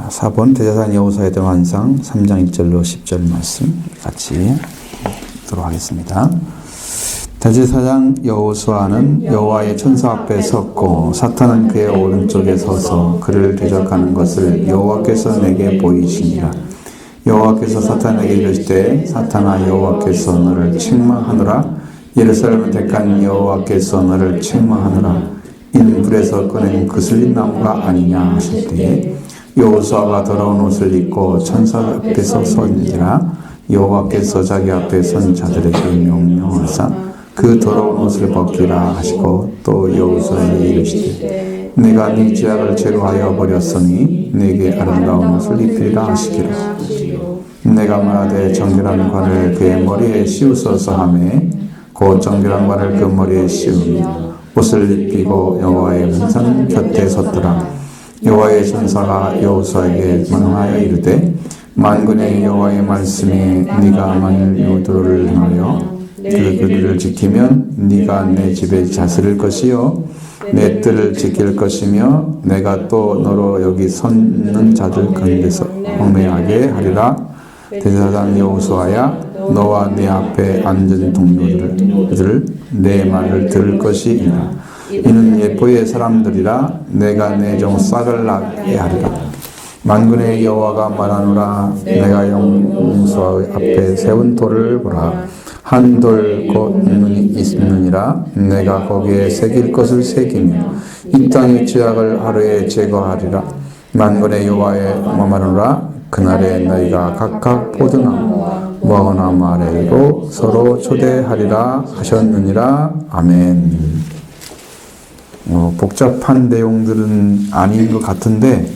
4번 대제사장 여호수아에 대한 환상 3장 1절로 10절 말씀 같이 읽도록 하겠습니다. 대제사장 여호수아는 여호와의 천사 앞에 섰고 사탄은 그의 오른쪽에 서서 그를 대적하는 것을 여호와께서 내게 보이시니라. 여호와께서 사탄에게 이르시되 사탄아 여호와께서 너를 책망하노라. 예루살렘을 택한 여호와께서 너를 책망하노라. 이는 불에서 꺼낸 그슬린 나무가 아니냐 하실 때에 여호수아가 더러운 옷을 입고 천사 앞에서 서니라. 여호와께서 자기 앞에 선 자들에게 명령하사 그 더러운 옷을 벗기라 하시고 또 여호수아에게 이르시되 내가 네 죄악을 제거하여 버렸으니 내게 아름다운 옷을 입히리라 하시기로 내가 말하되 정결한 관을 그의 머리에 씌우소서 하매 곧 정결한 관을 그 머리에 씌우니 옷을 입히고 여호와의 문상 곁에 섰더라. 여호와의 천사가 여호수아에게 명하여 이르되 만군의 여호와의 말씀에 네가 만일 유도를 행하여 그 규례를 지키면 네가 내 집에 다스릴 것이요 내 뜰을 지킬 것이며 내가 또 너로 여기 섰는 자들 가운데서 험해하게 하리라. 대제사장 여호수아야 너와 내 앞에 앉은 동료들 내 말을 들을 것이니라. 이는 예포의 사람들이라. 내가 내 종 싹을 나게 하리라. 만군의 여호와가 말하노라. 내가 여호수아 앞에 세운 돌을 보라. 한 돌 곧 눈이 있느니라. 내가 거기에 새길 것을 새기며 이 땅의 죄악을 하루에 제거하리라. 만군의 여호와의 말하노라. 그날에 너희가 각각 포도나무와 무화과나무 아래로 서로 초대하리라 하셨느니라. 아멘. 복잡한 내용들은 아닌 것 같은데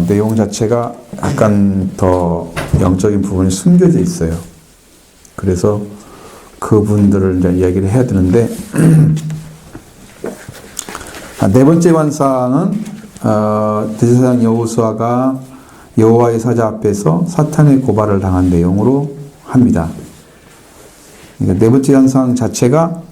내용 자체가 약간 더 영적인 부분이 숨겨져 있어요. 그래서 그분들을 이제 이야기를 해야 되는데 네 번째 환상은 대제사장 여호수아가 여호와의 사자 앞에서 사탄의 고발을 당한 내용으로 합니다. 그러니까 네 번째 환상 자체가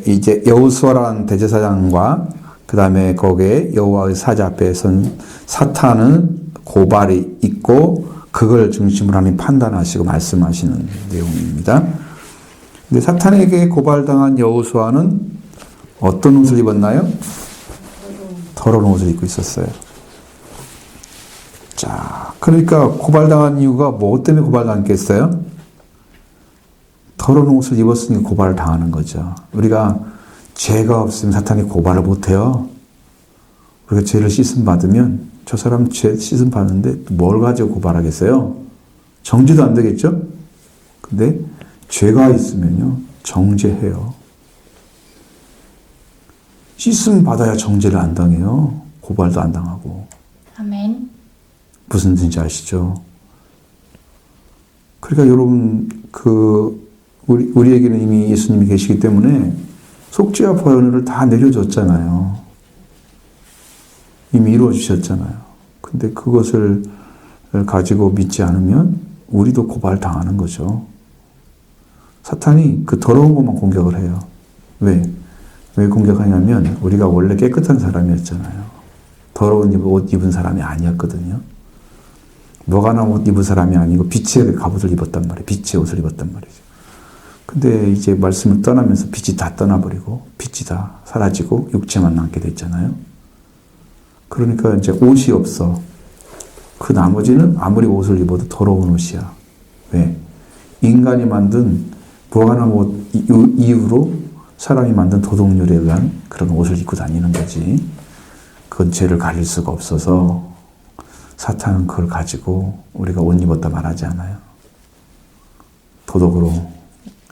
이제 여호수아라는 대제사장과 그 다음에 거기에 여호와의 사자 앞에 선 사탄은 고발이 있고 그걸 중심으로 하나님 판단하시고 말씀하시는 내용입니다. 근데 사탄에게 고발당한 여호수아는 어떤 옷을 입었나요? 더러운 옷을 입고 있었어요. 자, 그러니까 고발당한 이유가 뭐 때문에 고발당했겠어요? 더러운 옷을 입었으니까 고발을 당하는 거죠. 우리가 죄가 없으면 사탄이 고발을 못해요. 우리가 죄를 씻음 받으면 저 사람 죄 씻음 받는데 뭘 가지고 고발하겠어요? 정죄도 안 되겠죠? 근데 죄가 있으면요 정죄해요. 씻음 받아야 정죄를 안 당해요. 고발도 안 당하고. 아멘. 무슨 뜻인지 아시죠? 그러니까 여러분 우리에게는 이미 예수님이 계시기 때문에 속죄와 보혈을 다 내려줬잖아요. 이미 이루어 주셨잖아요. 근데 그것을 가지고 믿지 않으면 우리도 고발당하는 거죠. 사탄이 그 더러운 것만 공격을 해요. 왜 공격하냐면 우리가 원래 깨끗한 사람이었잖아요. 더러운 옷 입은 사람이 아니었거든요. 무화과나 옷 입은 사람이 아니고 빛의 갑옷을 입었단 말이에요. 빛의 옷을 입었단 말이죠. 근데 이제 말씀을 떠나면서 빛이 다 떠나버리고 빛이 다 사라지고 육체만 남게 됐잖아요. 그러니까 이제 옷이 없어. 그 나머지는 아무리 옷을 입어도 더러운 옷이야. 왜? 인간이 만든 무화과나무 옷 이후로 사람이 만든 도덕률에 의한 그런 옷을 입고 다니는 거지. 그건 죄를 가릴 수가 없어서 사탄은 그걸 가지고 우리가 옷 입었다 말하지 않아요. 도덕으로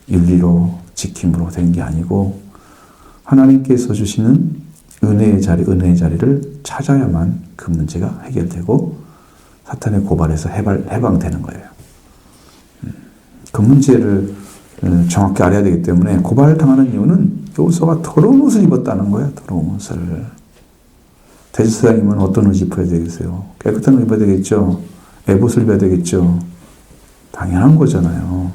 윤리로 지킴으로 된 게 아니고 하나님께서 주시는 은혜의 자리를 찾아야만 그 문제가 해결되고 사탄의 고발에서 해방되는 거예요. 그 문제를 정확히 알아야 되기 때문에 고발을 당하는 이유는 여호수아가 더러운 옷을 입었다는 거예요. 더러운 옷을. 대제사장이면 어떤 옷을 입어야 되겠어요? 깨끗한 옷을 입어야 되겠죠? 에봇을 입어야 되겠죠? 당연한 거잖아요.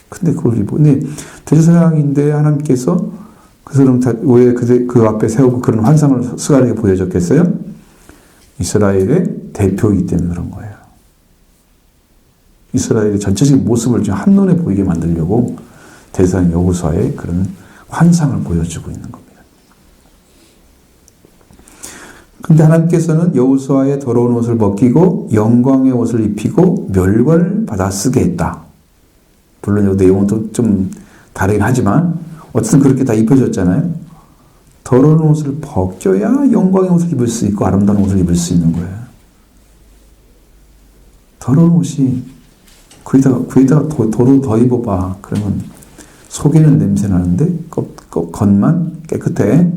근데 그걸 입어. 근데 대제사장인데 하나님께서 그 사람 왜 그 앞에 세우고 그런 환상을 스가랴에게 보여줬겠어요? 이스라엘의 대표이기 때문에 그런 거예요. 이스라엘의 전체적인 모습을 좀 한눈에 보이게 만들려고 대제사장 여호수아의 그런 환상을 보여주고 있는 겁니다. 근데 하나님께서는 여호수아의 더러운 옷을 벗기고 영광의 옷을 입히고 멸관을 받아 쓰게 했다. 물론 이 내용은 또 좀 다르긴 하지만 어쨌든 그렇게 다 입혀졌잖아요. 더러운 옷을 벗겨야 영광의 옷을 입을 수 있고 아름다운 옷을 입을 수 있는 거예요. 더러운 옷이 거기다가 도로 더 입어봐. 그러면 속에는 냄새 나는데 겉만 깨끗해.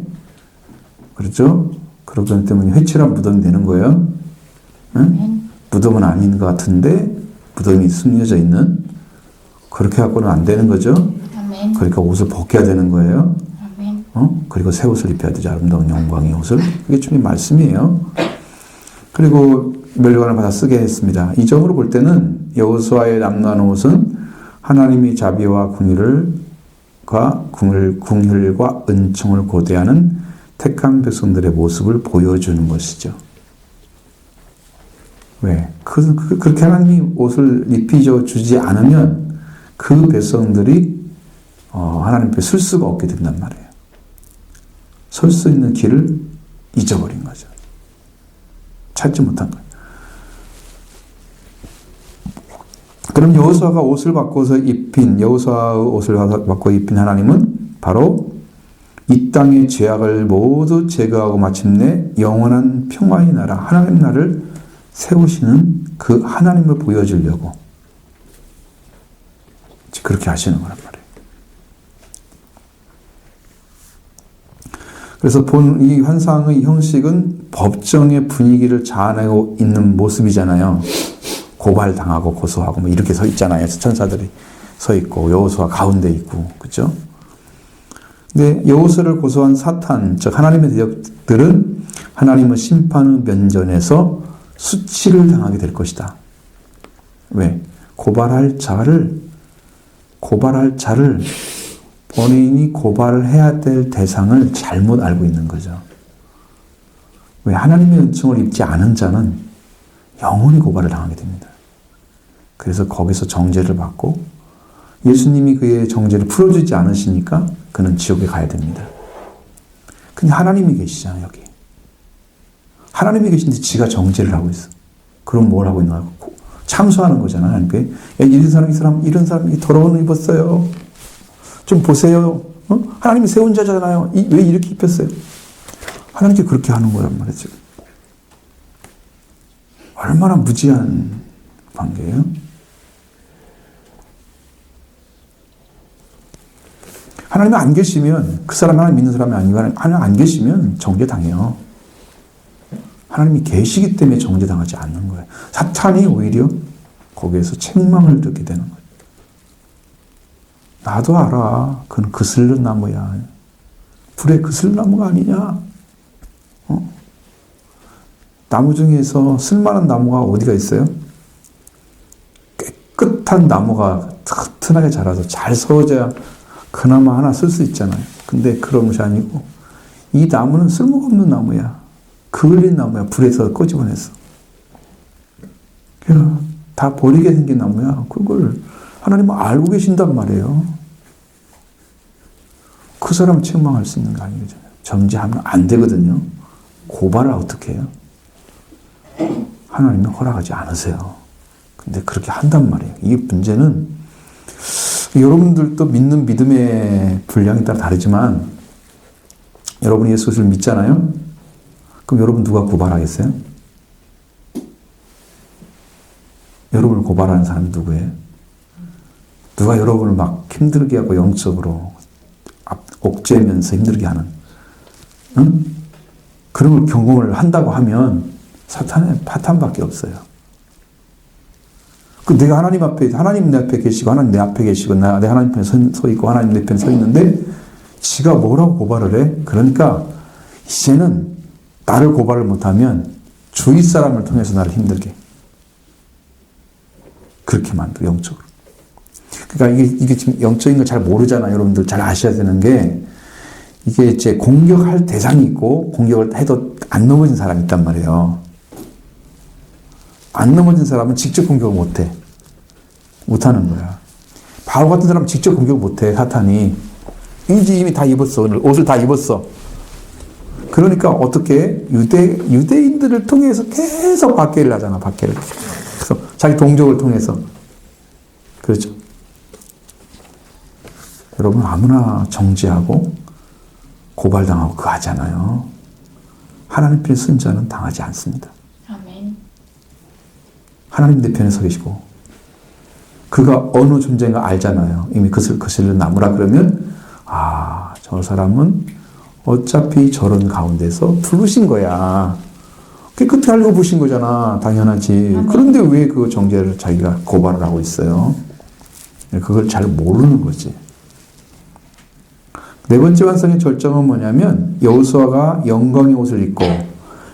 그렇죠? 그러기 때문에 회칠한 무덤이 되는 거예요. 응? 무덤은 아닌 것 같은데 무덤이 숨겨져 있는, 그렇게 갖고는 안 되는 거죠. 아멘. 그러니까 옷을 벗겨야 되는 거예요. 아멘. 그리고 새 옷을 입혀야 되죠. 아름다운 영광의 옷을. 그게 주님 말씀이에요. 그리고 멸관을 받아 쓰게 했습니다. 이 점으로 볼 때는 여호수아의 남는 옷은 하나님의 자비와 궁휼과 은총을 고대하는 택한 백성들의 모습을 보여주는 것이죠. 왜? 그렇게 하나님이 옷을 입히져 주지 않으면 그 백성들이 하나님 앞에 설 수가 없게 된단 말이에요. 설 수 있는 길을 잊어버린 거죠. 찾지 못한 거예요. 그럼 여호수아가 옷을 바꿔서 여호수아의 옷을 바꿔 입힌 하나님은 바로 이 땅의 죄악을 모두 제거하고 마침내 영원한 평화의 나라, 하나님 나라를 세우시는 그 하나님을 보여주려고 그렇게 하시는 거란 말이에요. 그래서 본 이 환상의 형식은 법정의 분위기를 자아내고 있는 모습이잖아요. 고발당하고 고소하고 뭐 이렇게 서 있잖아요. 천사들이 서 있고 여호수아 가운데 있고, 그렇죠? 근데 여호수아를 고소한 사탄, 즉 하나님의 대적들은 하나님의 심판의 면전에서 수치를 당하게 될 것이다. 왜? 고발할 자를 본인이 고발을 해야 될 대상을 잘못 알고 있는 거죠. 왜? 하나님의 은총을 입지 않은 자는 영원히 고발을 당하게 됩니다. 그래서 거기서 정죄를 받고 예수님이 그의 정죄를 풀어주지 않으시니까 그는 지옥에 가야 됩니다. 근데 하나님이 계시잖아요, 여기. 하나님이 계신데 지가 정죄를 하고 있어. 그럼 뭘 하고 있나? 참소하는 거잖아, 하나님께. 야, 이런 사람이 더러운 옷 입었어요. 좀 보세요. 하나님이 세운 자잖아요. 왜 이렇게 입혔어요? 하나님께 그렇게 하는 거란 말이죠. 얼마나 무지한 관계예요? 하나님이 안 계시면, 그 사람이 하나님 믿는 사람이 아니고 하나님 안 계시면 정죄당해요. 하나님이 계시기 때문에 정죄당하지 않는 거예요. 사탄이 오히려 거기에서 책망을 듣게 되는 거예요. 나도 알아. 그건 그슬른 나무야. 불에 그슬른 나무가 아니냐? 나무 중에서 쓸만한 나무가 어디가 있어요? 깨끗한 나무가 튼튼하게 자라서 잘 서워져야 그나마 하나 쓸 수 있잖아요. 근데 그런 것이 아니고 이 나무는 쓸모가 없는 나무야. 그을린 나무야. 불에서 꼬집어냈어. 그냥 다 버리게 생긴 나무야. 그걸 하나님은 알고 계신단 말이에요. 그 사람 책망할 수 있는 거 아니거든요. 정죄하면 안 되거든요. 고발을 어떻게 해요? 하나님은 허락하지 않으세요. 근데 그렇게 한단 말이에요. 이 문제는 여러분들도 믿는 믿음의 분량에 따라 다르지만 여러분이 예수를 믿잖아요. 그럼 여러분 누가 고발하겠어요? 여러분을 고발하는 사람이 누구예요? 누가 여러분을 막 힘들게 하고 영적으로 옥죄면서 힘들게 하는, 응? 그런 걸 경험을 한다고 하면 사탄의 파탄밖에 없어요. 내가 하나님 내 앞에 계시고 하나님 내 앞에 계시고 내가 하나님 편에 서 있고 하나님 내 편에 서 있는데 지가 뭐라고 고발을 해? 그러니까 이제는 나를 고발을 못하면 주위 사람을 통해서 나를 힘들게 그렇게 만들어, 영적으로. 그러니까 이게 지금 영적인 걸 잘 모르잖아요. 여러분들 잘 아셔야 되는 게, 이게 이제 공격할 대상이 있고 공격을 해도 안 넘어진 사람이 있단 말이에요. 안 넘어진 사람은 직접 공격을 못해. 못하는 거야. 바로 같은 사람은 직접 공격을 못해, 사탄이. 이미 다 입었어. 오늘 옷을 다 입었어. 그러니까 어떻게 유대인들을 통해서 계속 박해를 하잖아. 박해를. 그래서 자기 동족을 통해서. 그렇죠. 여러분 아무나 정죄하고 고발당하고 그거 하잖아요. 하나님 편에 쓴 자는 당하지 않습니다. 아멘. 하나님 내 편에 서 계시고 그가 어느 존재인가 알잖아요. 이미 거슬러 나무라 그러면 저 사람은 어차피 저런 가운데서 부르신 거야. 깨끗이 알고 부신 거잖아. 당연하지. 그런데 왜 그 정죄를 자기가 고발을 하고 있어요? 그걸 잘 모르는 거지. 네 번째 완성의 절정은 뭐냐면 여호수아가 영광의 옷을 입고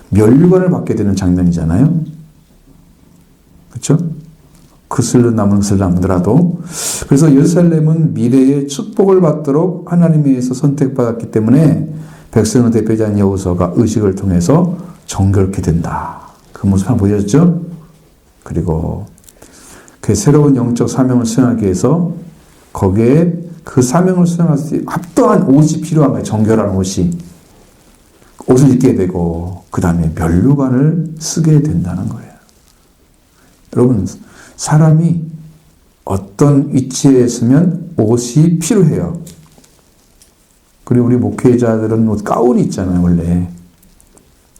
면류관을 받게 되는 장면이잖아요. 그렇죠? 그슬로 남은 것을 남더라도 그래서 예루살렘은 미래의 축복을 받도록 하나님에 의해서 선택받았기 때문에 백성의 대표자인 여호수아가 의식을 통해서 정결케 된다. 그 모습 한번 보여줬죠? 그리고 그 새로운 영적 사명을 수행하기 위해서 거기에 그 사명을 수행할 수 있는 합당한 옷이 필요한 거예요. 정결한 옷이. 옷을 입게 되고 그 다음에 면류관을 쓰게 된다는 거예요. 여러분 사람이 어떤 위치에 있으면 옷이 필요해요. 그리고 우리 목회자들은 옷 가운이 있잖아요. 원래.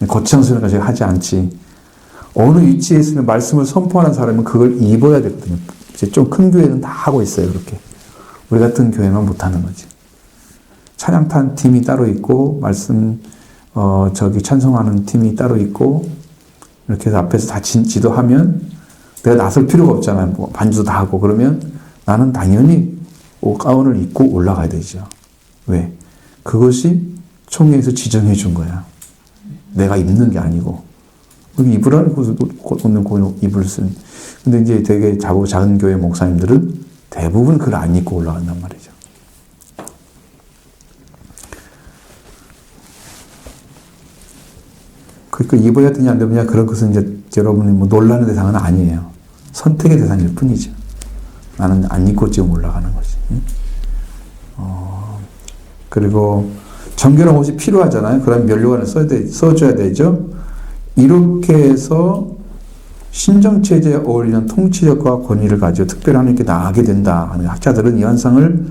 거창스러운 거 하지 않지. 어느 위치에 있으면 말씀을 선포하는 사람은 그걸 입어야 되거든요. 이제 좀 큰 교회는 다 하고 있어요. 그렇게. 우리 같은 교회만 못하는 거지. 찬양탄 팀이 따로 있고 말씀 찬송하는 팀이 따로 있고 이렇게 해서 앞에서 다 지도하면 내가 나설 필요가 없잖아요. 뭐 반주도 다 하고 그러면 나는 당연히 가운을 입고 올라가야 되죠. 왜? 그것이 총회에서 지정해 준 거야. 내가 입는 게 아니고 여기 입으라고 옷는 입을 쓴. 근데 이제 되게 작은 교회 목사님들은 대부분 그걸 안 입고 올라간단 말이죠. 그러니까 입어야 되냐 안 되냐 그런 것은 이제 여러분이 뭐 놀라는 대상은 아니에요. 선택의 대상일 뿐이죠. 나는 안 입고 지금 올라가는 거지. 그리고 정결한 옷이 필요하잖아요. 그럼 면류관을 써줘야 되죠. 이렇게 해서 신정체제에 어울리는 통치력과 권위를 가지고 특별히 하나님께 나아가게 된다 하는 학자들은 이 현상을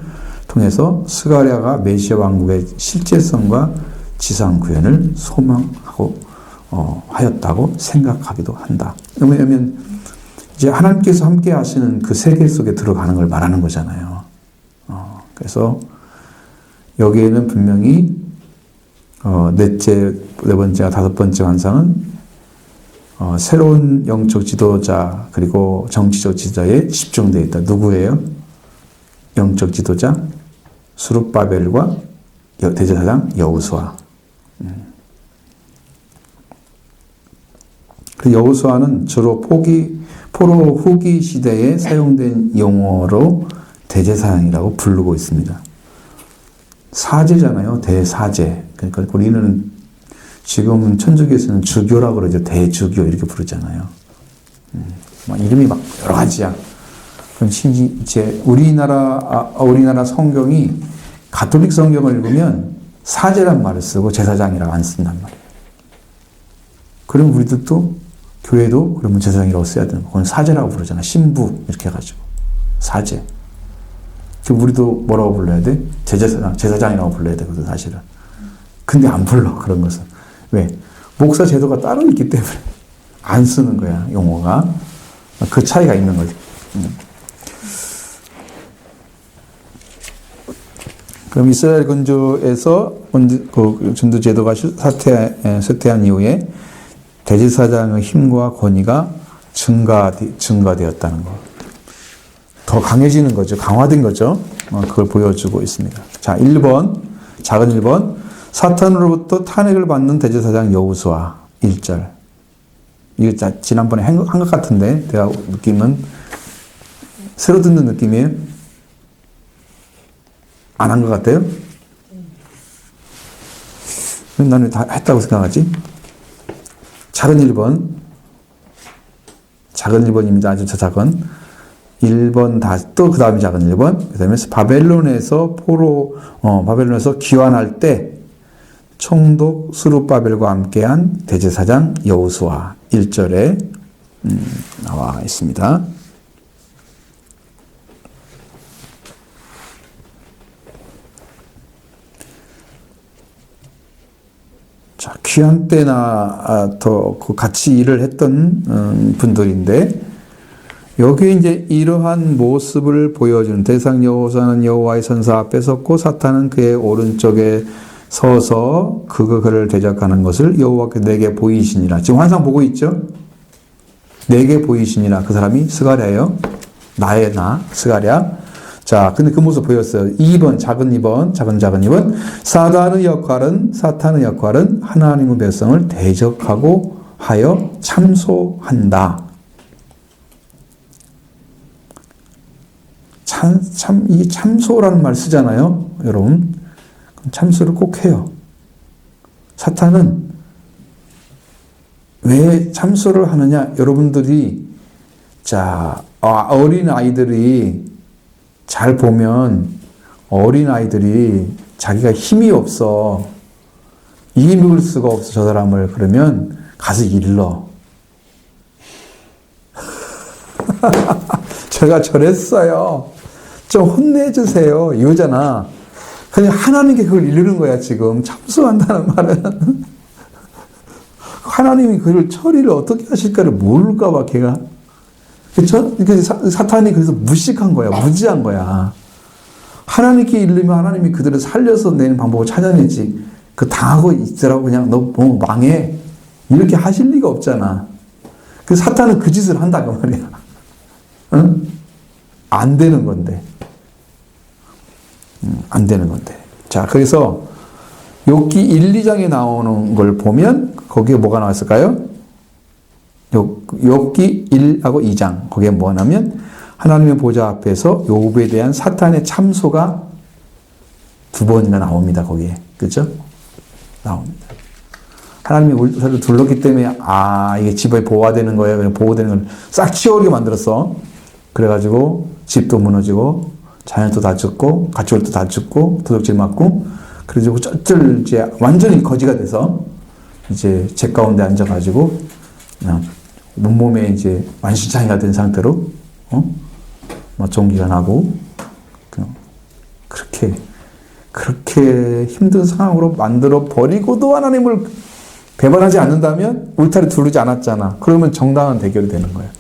통해서 스가랴가 메시아 왕국의 실제성과 지상 구현을 소망하고 하였다고 생각하기도 한다. 왜냐하면 이제 하나님께서 함께 하시는 그 세계 속에 들어가는 걸 말하는 거잖아요. 그래서 여기에는 분명히 네 번째와 다섯 번째 환상은 새로운 영적 지도자 그리고 정치적 지도자에 집중되어 있다. 누구예요? 영적 지도자 스룹바벨과 대제사장 여호수아. 그 여호수아는 주로 포로 후기 시대에 사용된 용어로 대제사장이라고 부르고 있습니다. 사제잖아요. 대사제. 그러니까 우리는 지금 천주교에서는 주교라고 그러죠. 대주교 이렇게 부르잖아요. 이름이 막 여러 가지야. 그럼 이제 우리나라 성경이 가톨릭 성경을 읽으면 사제란 말을 쓰고 제사장이라고 안 쓴단 말이에요. 그럼 우리도 또 교회도 그러면 제사장이라고 써야 되는 거. 그건 사제라고 부르잖아. 신부 이렇게 해가지고 사제. 그럼 우리도 뭐라고 불러야 돼? 제사장이라고 불러야 되거든 사실은. 근데 안 불러 그런 것은. 왜? 목사 제도가 따로 있기 때문에 안 쓰는 거야 용어가. 그 차이가 있는 거지. 그럼 이스라엘 건조에서 그 전도 제도가 쇠퇴한 이후에 대제사장의 힘과 권위가 증가되었다는 거. 더 강해지는 거죠. 강화된 거죠. 그걸 보여주고 있습니다. 자, 1번, 작은 1번. 사탄으로부터 탄핵을 받는 대제사장 여호수아 1절. 이거 지난번에 한 것 같은데, 내가 느낌은 새로 듣는 느낌이에요? 안 한 것 같아요? 나는 다 했다고 생각하지? 작은 1번. 작은 1번입니다. 아주 작은 1번 또 그 다음에 작은 1번. 그 다음에 바벨론에서 귀환할 때 총독 스룹바벨과 함께한 대제사장 여호수아 1절에 나와 있습니다. 자, 귀한 때나 더 같이 일을 했던 분들인데 여기 이제 이러한 모습을 보여주는 대상 여호수아는 여호와의 선사 앞에 섰고 사탄은 그의 오른쪽에 서서 그를 대적하는 것을 여호와께 내게 보이시니라. 지금 환상 보고 있죠? 내게 보이시니라. 그 사람이 스가랴예요. 나의 나 스가랴. 자, 근데 그 모습 보였어요. 2번, 작은 2번, 작은 2번. 사탄의 역할은 하나님의 백성을 대적하고 하여 참소한다. 이 참소라는 말 쓰잖아요. 여러분. 참소를 꼭 해요. 사탄은 왜 참소를 하느냐? 여러분들이, 어린 아이들이 잘 보면 어린 아이들이 자기가 힘이 없어. 이길 수가 없어, 저 사람을. 그러면 가서 일러. 제가 저랬어요. 좀 혼내주세요. 이거잖아. 그냥 하나님께 그걸 이르는 거야, 지금. 참소한다는 말은. 하나님이 그걸 처리를 어떻게 하실까를 모를까봐, 걔가. 사탄이 그래서 무식한 거야, 무지한 거야. 하나님께 이르면 하나님이 그들을 살려서 내는 방법을 찾아내지. 그 당하고 있더라고, 그냥 너 망해. 이렇게 하실 리가 없잖아. 그 사탄은 그 짓을 한다, 그 말이야. 응? 안 되는 건데. 안 되는 건데. 자, 그래서 욥기 1, 2장에 나오는 걸 보면 거기에 뭐가 나왔을까요? 욥기 1하고 2장. 거기에 뭐가 나오면 하나님의 보좌 앞에서 욥에 대한 사탄의 참소가 2번이나 나옵니다. 거기에. 그죠? 나옵니다. 하나님이 우리를 둘렀기 때문에 이게 집에 보호되는 거예요. 그냥 보호되는 걸 싹 치워오게 만들었어. 그래가지고 집도 무너지고 자연도 다 죽고 가축도 다 죽고 도둑질 맞고 그래가지고 쩔쩔 이제 완전히 거지가 돼서 이제 제 가운데 앉아가지고 그냥 온몸에 이제 만신창이가 된 상태로 막 종기가 나고 그냥 그렇게 힘든 상황으로 만들어 버리고도 하나님을 배반하지 않는다면 울타리 두르지 않았잖아. 그러면 정당한 대결이 되는 거예요.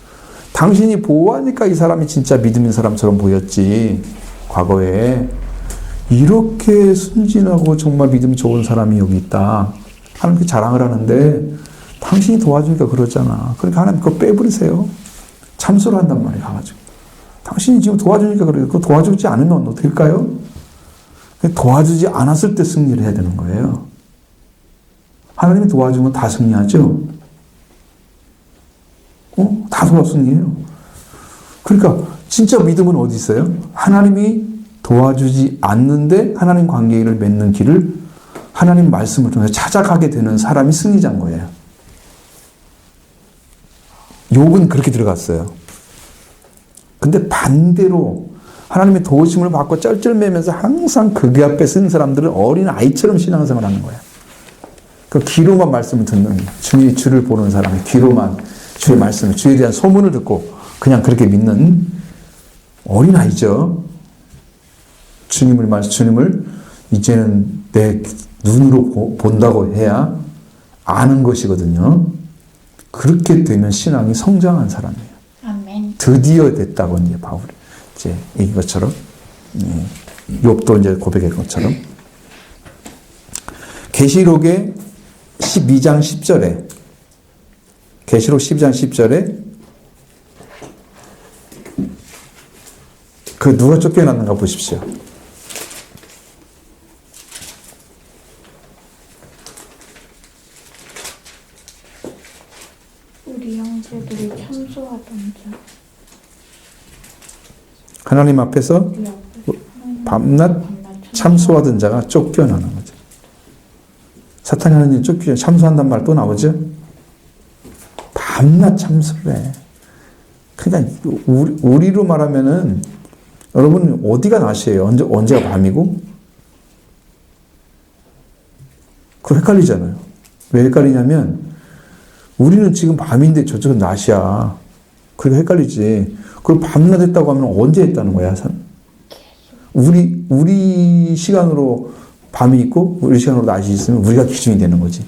당신이 보호하니까 이 사람이 진짜 믿음 있는 사람처럼 보였지. 과거에 이렇게 순진하고 정말 믿음이 좋은 사람이 여기 있다. 하나님께 자랑을 하는데 당신이 도와주니까 그러잖아. 그러니까 하나님 그거 빼버리세요. 참소를 한단 말이에요. 가가지고. 당신이 지금 도와주니까 그래요. 그거 도와주지 않으면 어떻게 될까요? 도와주지 않았을 때 승리를 해야 되는 거예요. 하나님이 도와주면 다 승리하죠? 다 승리해요. 그러니까 진짜 믿음은 어디 있어요? 하나님이 도와주지 않는데 하나님 관계를 맺는 길을 하나님 말씀을 통해서 찾아가게 되는 사람이 승리자인 거예요. 욥은 그렇게 들어갔어요. 근데 반대로 하나님의 도우심을 받고 쩔쩔매면서 항상 그게 앞에 쓴 사람들은 어린 아이처럼 신앙생활을 하는 거예요. 그 귀로만 말씀을 듣는 주를 보는 사람이 귀로만 주의 말씀을 주에 대한 소문을 듣고 그냥 그렇게 믿는 어린 아이죠. 주님을 이제는 내 눈으로 본다고 해야 아는 것이거든요. 그렇게 되면 신앙이 성장한 사람이에요. 아멘. 드디어 됐다고 이제 바울이 이제 얘기한 것처럼 욥도 이제 고백한 것처럼 계시록의 12장 10절에 계시록 12장 10절에 그 누가 쫓겨났는가 보십시오. 우리 형제들이 참소하던 자. 하나님 앞에서 밤낮 참소하던 자가 쫓겨나는 거죠. 사탄이 하나님 참소한단 말 또 나오죠? 밤낮 참소를 해. 그러니까 우리로 말하면은 여러분 어디가 낮이에요? 언제가 밤이고? 그거 헷갈리잖아요. 왜 헷갈리냐면 우리는 지금 밤인데 저쪽은 낮이야. 그러니까 헷갈리지. 그리고 밤낮 했다고 하면 언제 했다는 거야? 우리 시간으로 밤이 있고 우리 시간으로 낮이 있으면 우리가 기준이 되는 거지.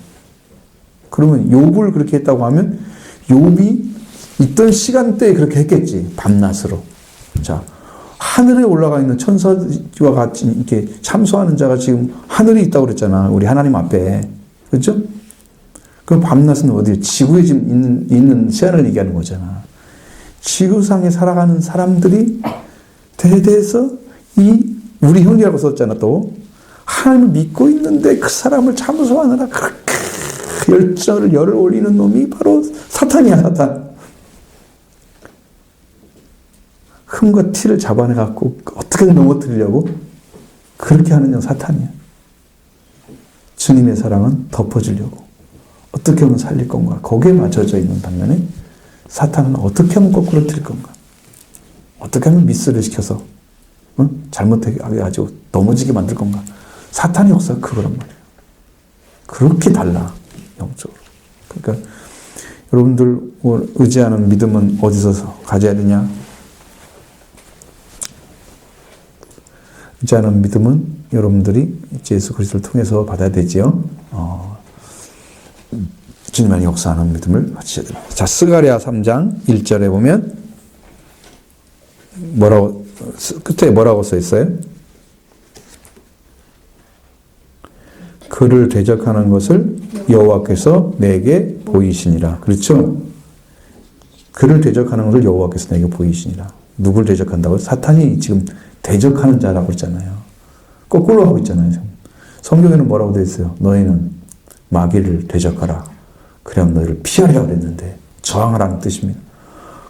그러면 욥을 그렇게 했다고 하면 욥이 있던 시간대에 그렇게 했겠지. 밤낮으로. 자, 하늘에 올라가 있는 천사와 같이 이렇게 참소하는 자가 지금 하늘에 있다고 그랬잖아. 우리 하나님 앞에. 그렇죠? 그럼 밤낮은 어디? 지구에 지금 있는 시간을 얘기하는 거잖아. 지구상에 살아가는 사람들이 대대해서 우리 형제라고 썼잖아, 또. 하나님을 믿고 있는데 그 사람을 참소하느라 그렇게 열을 올리는 놈이 바로 사탄이야, 사탄. 흠과 티를 잡아내갖고 어떻게든 넘어뜨리려고 그렇게 하는 건 사탄이야. 주님의 사랑은 덮어주려고. 어떻게 하면 살릴 건가? 거기에 맞춰져 있는 반면에 사탄은 어떻게 하면 거꾸로 틀 건가? 어떻게 하면 미스를 시켜서 잘못하게 가지고 넘어지게 만들 건가? 사탄의 역사가 그거란 말이에요. 그렇게 달라, 영적으로. 그러니까 여러분들 의지하는 믿음은 어디서 가져야 되냐? 의지하는 믿음은 여러분들이 예수 그리스도를 통해서 받아야 되지요. 주님만이 역사하는 믿음을 가지셔야 됩니다. 자, 스가랴 3장 1절에 보면 끝에 뭐라고 써 있어요? 그를 대적하는 것을 여호와께서 내게 보이시니라. 그렇죠? 그를 대적하는 것을 여호와께서 내게 보이시니라. 누굴 대적한다고요? 사탄이 지금 대적하는 자라고 그랬잖아요. 거꾸로 하고 있잖아요. 성경에는 뭐라고 되어 있어요? 너희는 마귀를 대적하라. 그럼 너희를 피하라 그랬는데 저항하라는 뜻입니다.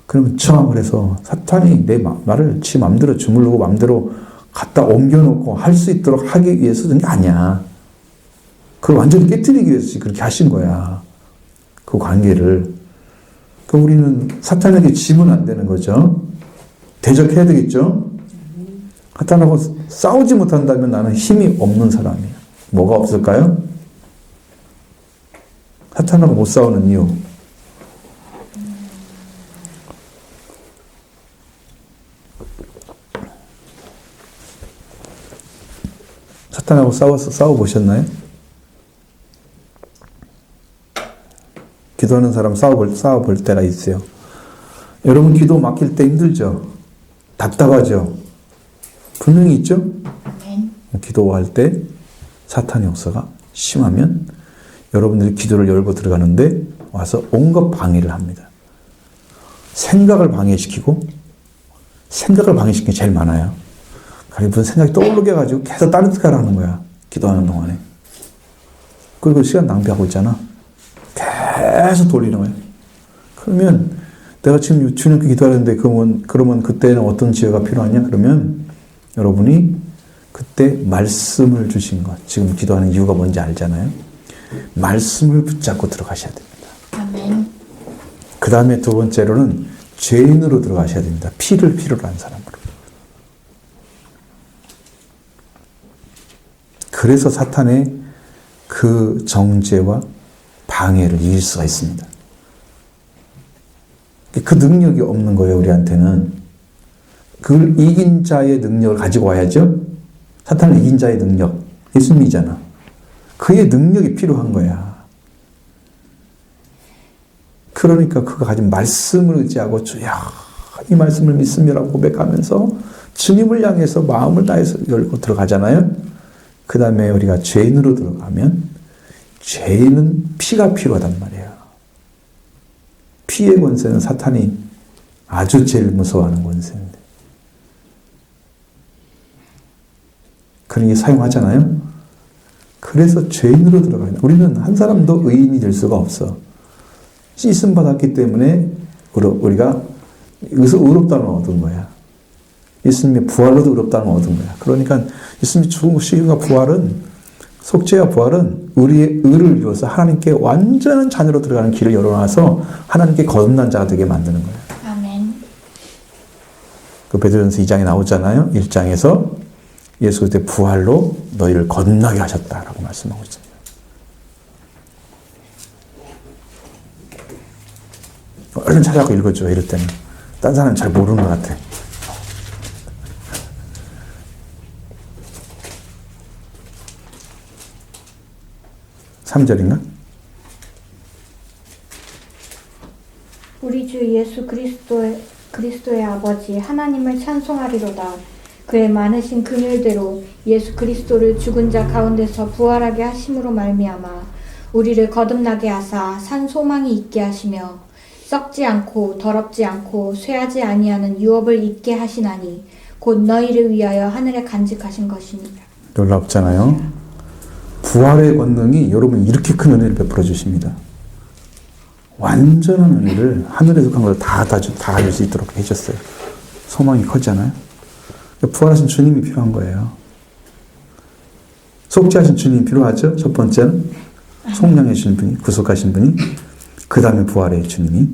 그러면 저항을 해서 사탄이 내 말을 지 맘대로 주물르고 맘대로 갖다 옮겨놓고 할 수 있도록 하기 위해서 그런 게 아니야. 그걸 완전히 깨뜨리기 위해서 그렇게 하신 거야. 그 관계를. 그럼 우리는 사탄에게 지면 안 되는 거죠. 대적해야 되겠죠. 사탄하고 싸우지 못한다면 나는 힘이 없는 사람이에요. 뭐가 없을까요? 사탄하고 못 싸우는 이유. 사탄하고 싸워보셨나요? 기도하는 사람 싸워볼 때가 있어요. 여러분 기도 막힐 때 힘들죠? 답답하죠? 분명히 있죠? 기도할 때 사탄의 역사가 심하면 여러분들이 기도를 열고 들어가는데 와서 온갖 방해를 합니다. 생각을 방해시키고 생각을 방해시키는 게 제일 많아요. 무슨 생각이 떠오르게 해가지고 계속 다른 생각을 하는 거야. 기도하는 동안에. 그리고 시간 낭비하고 있잖아. 계속 돌리는 거예요. 그러면 내가 지금 주님께 기도하는데 그러면 그때는 어떤 지혜가 필요하냐? 그러면 여러분이 그때 말씀을 주신 것. 지금 기도하는 이유가 뭔지 알잖아요. 말씀을 붙잡고 들어가셔야 됩니다. 아멘. 그 다음에 두 번째로는 죄인으로 들어가셔야 됩니다. 피를 필요로 한 사람으로. 그래서 사탄의 그 정죄와 방해를 이길 수가 있습니다. 그 능력이 없는 거예요, 우리한테는. 그걸 이긴 자의 능력을 가지고 와야죠. 사탄을 이긴 자의 능력. 예수님이잖아. 그의 능력이 필요한 거야. 그러니까 그가 가진 말씀을 의지하고 주야 이 말씀을 믿습니다라고 고백하면서 주님을 향해서 마음을 다해서 열고 들어가잖아요. 그 다음에 우리가 죄인으로 들어가면 죄인은 피가 필요하단 말이에요. 피의 권세는 사탄이 아주 제일 무서워하는 권세인데 그런 게 사용하잖아요. 그래서 죄인으로 들어가요. 우리는 한 사람도 의인이 될 수가 없어. 씻음 받았기 때문에 우리가 여기서 의롭다는 걸 얻은 거야. 예수님의 부활로도 의롭다는 걸 얻은 거야. 그러니까 예수님이 죽으심과 부활은 속죄와 부활은 우리의 의를 이루어서 하나님께 완전한 자녀로 들어가는 길을 열어놔서 하나님께 거듭난 자가 되게 만드는 거예요. 아멘. 그 베드로전서 2장에 나오잖아요. 1장에서 예수 그때 부활로 너희를 거듭나게 하셨다라고 말씀하고 있습니다. 얼른 찾아갖고 읽어줘. 이럴 때는 딴 사람은 잘 모르는 것 같아. (3절인가) 우리 주 예수 그리스도의 아버지 하나님을 찬송하리로다. 그의 많으신 긍휼대로 예수 그리스도를 죽은 자 가운데서 부활하게 하심으로 말미암아 우리를 거듭나게 하사 산 소망이 있게 하시며 썩지 않고 더럽지 않고 쇠하지 아니하는 유업을 입게 하시나니 곧 너희를 위하여 하늘에 간직하신 것이니라. 놀랍잖아요. 부활의 권능이 여러분 이렇게 큰 은혜를 베풀어 주십니다. 완전한 은혜를 하늘에 속한 걸 다 가질 수 있도록 해줬어요. 소망이 커지잖아요. 부활하신 주님이 필요한 거예요. 속죄하신 주님이 필요하죠. 첫 번째는 속량해 주신 분이, 구속하신 분이, 그 다음에 부활의 주님이.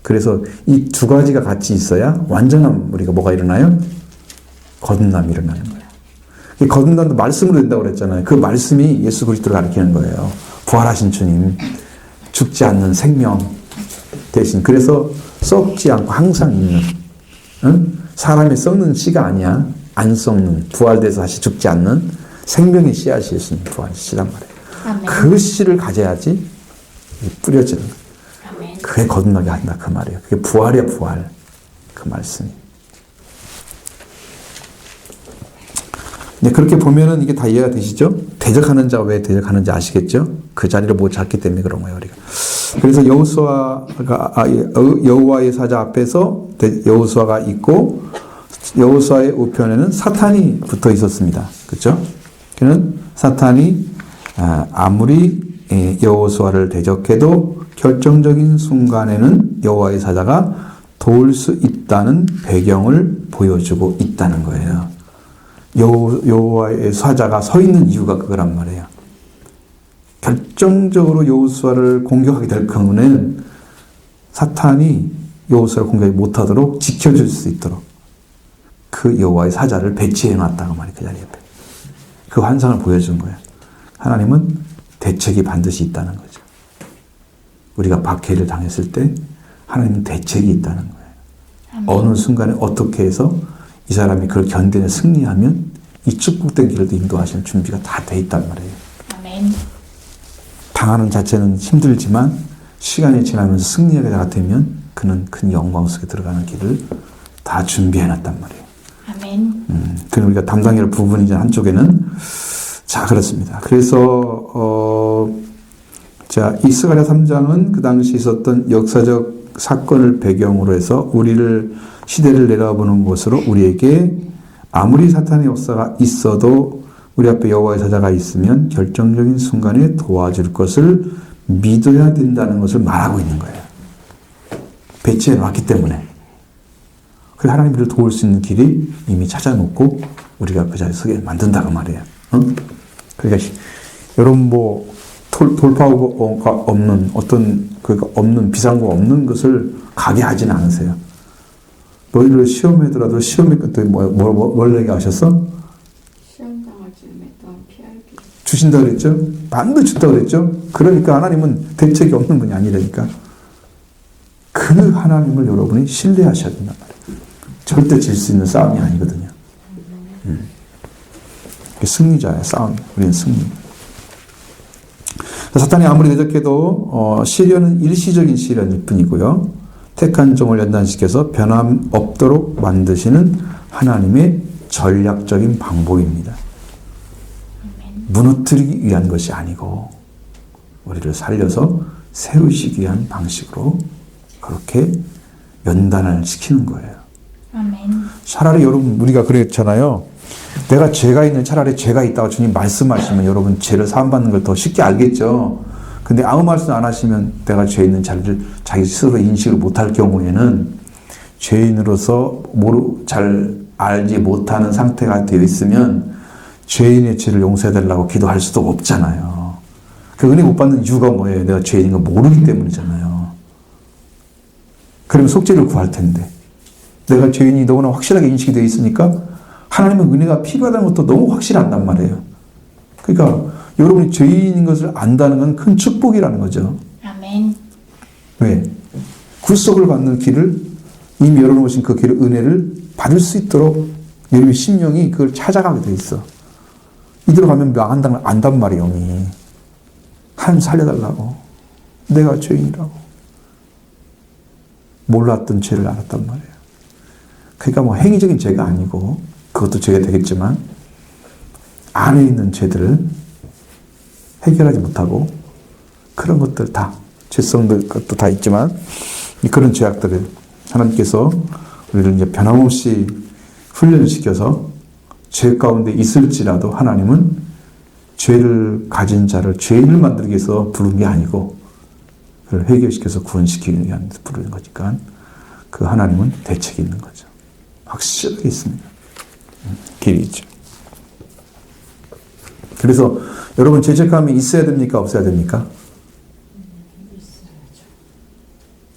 그래서 이 두 가지가 같이 있어야 완전한 우리가 뭐가 일어나요? 거듭남이 일어나는 거예요. 이 거듭남도 말씀으로 된다고 그랬잖아요. 그 말씀이 예수 그리스도를 가리키는 거예요. 부활하신 주님, 죽지 않는 생명 대신. 그래서 썩지 않고 항상 있는, 응? 사람이 썩는 씨가 아니야. 안 썩는, 부활돼서 다시 죽지 않는 생명의 씨앗이 예수님 부활의 씨란 말이에요. 아멘. 그 씨를 가져야지 뿌려지는 거예요. 아멘. 그게 거듭나게 한다 그 말이에요. 그게 부활이야 부활. 그 말씀이. 네, 그렇게 보면은 이게 다 이해가 되시죠? 대적하는 자가 왜 대적하는지 아시겠죠? 그 자리를 못 잡기 때문에 그런 거예요, 우리가. 그래서 여호와의 사자 앞에서 여호수아가 있고 여호수아의 우편에는 사탄이 붙어 있었습니다. 그렇죠? 그는 사탄이 아무리 여호수아를 대적해도 결정적인 순간에는 여호와의 사자가 도울 수 있다는 배경을 보여주고 있다는 거예요. 여호와의 사자가 서 있는 이유가 그거란 말이에요. 결정적으로 여호수아를 공격하게 될 경우는 사탄이 여호수아를 공격하지 못하도록 지켜줄 수 있도록 그 여호와의 사자를 배치해 놨다고 말이에요. 그 자리에. 그 환상을 보여준 거예요. 하나님은 대책이 반드시 있다는 거죠. 우리가 박해를 당했을 때 하나님은 대책이 있다는 거예요. 어느 순간에 어떻게 해서 이 사람이 그걸 견뎌내 승리하면 이 축복된 길을 인도하시는 준비가 다 돼 있단 말이에요. 아멘. 당하는 자체는 힘들지만 시간이 지나면서 승리하게 되면 그는 큰 영광 속에 들어가는 길을 다 준비해놨단 말이에요. 아멘. 그럼 우리가 담당해야 할 부분이 이제 한쪽에는 자 그렇습니다. 그래서 이 스가랴 3장은 그 당시 있었던 역사적 사건을 배경으로 해서 우리를 시대를 내려보는 것으로 우리에게 아무리 사탄의 역사가 있어도 우리 앞에 여호와의 사자가 있으면 결정적인 순간에 도와줄 것을 믿어야 된다는 것을 말하고 있는 거예요. 배치해 놨기 때문에. 그래서 하나님 우리를 도울 수 있는 길이 이미 찾아놓고 우리가 그 자리에 서게 만든다고 말이에요. 응? 그러니까 여러분 돌파구가 없는 어떤 없는 비상구가 없는 것을 가게 하지는 않으세요. 너희를 시험하더라도 시험의 끝에 뭘 얘기하셨어? 시험당할 즈음에 또한 피하기. 주신다 그랬죠? 반드시 준다 그랬죠? 그러니까 하나님은 대책이 없는 분이 아니라니까. 그 하나님을 여러분이 신뢰하셔야 된단 말이에요. 절대 질 수 있는 싸움이 아니거든요. 승리자야 싸움. 우리는 승리. 사탄이 아무리 대적해도 시련은 일시적인 시련일 뿐이고요. 택한 종을 연단시켜서 변함 없도록 만드시는 하나님의 전략적인 방법입니다. 무너뜨리기 위한 것이 아니고 우리를 살려서 세우시기 위한 방식으로 그렇게 연단을 시키는 거예요. 아멘. 차라리 여러분 우리가 그랬잖아요. 내가 죄가 있는 차라리 죄가 있다고 주님 말씀하시면 여러분 죄를 사함받는 걸 더 쉽게 알겠죠. 근데 아무 말씀 안 하시면 내가 죄 있는 자리를 자기 스스로 인식을 못할 경우에는 죄인으로서 잘 알지 못하는 상태가 되어 있으면 죄인의 죄를 용서해달라고 기도할 수도 없잖아요. 그 은혜 못 받는 이유가 뭐예요? 내가 죄인인 걸 모르기 때문이잖아요. 그러면 속죄를 구할 텐데 내가 죄인이 너무나 확실하게 인식이 되어 있으니까 하나님의 은혜가 필요하다는 것도 너무 확실한단 말이에요. 그러니까 여러분이 죄인인 것을 안다는 건 큰 축복이라는 거죠. 아멘. 왜? 구속을 받는 길을 이미 열어놓으신 그 길을 은혜를 받을 수 있도록 여러분의 심령이 그걸 찾아가게 돼 있어. 이대로 가면 안단 말이에요. 영이. 하나님 살려달라고. 내가 죄인이라고. 몰랐던 죄를 알았단 말이에요. 그러니까 뭐 행위적인 죄가 아니고 그것도 죄가 되겠지만 안에 있는 죄들을 해결하지 못하고 그런 것들 다 죄성들 것도 다 있지만 그런 죄악들을 하나님께서 우리를 이제 변함없이 훈련시켜서 죄 가운데 있을지라도 하나님은 죄를 가진 자를 죄인을 만들기 위해서 부른 게 아니고 그를 해결시켜서 구원시키기 위해 부르는 거니까 그 하나님은 대책이 있는 거죠. 확실하게 있습니다. 길이 있죠. 그래서 여러분 죄책감이 있어야 됩니까? 없어야 됩니까? 있어야죠.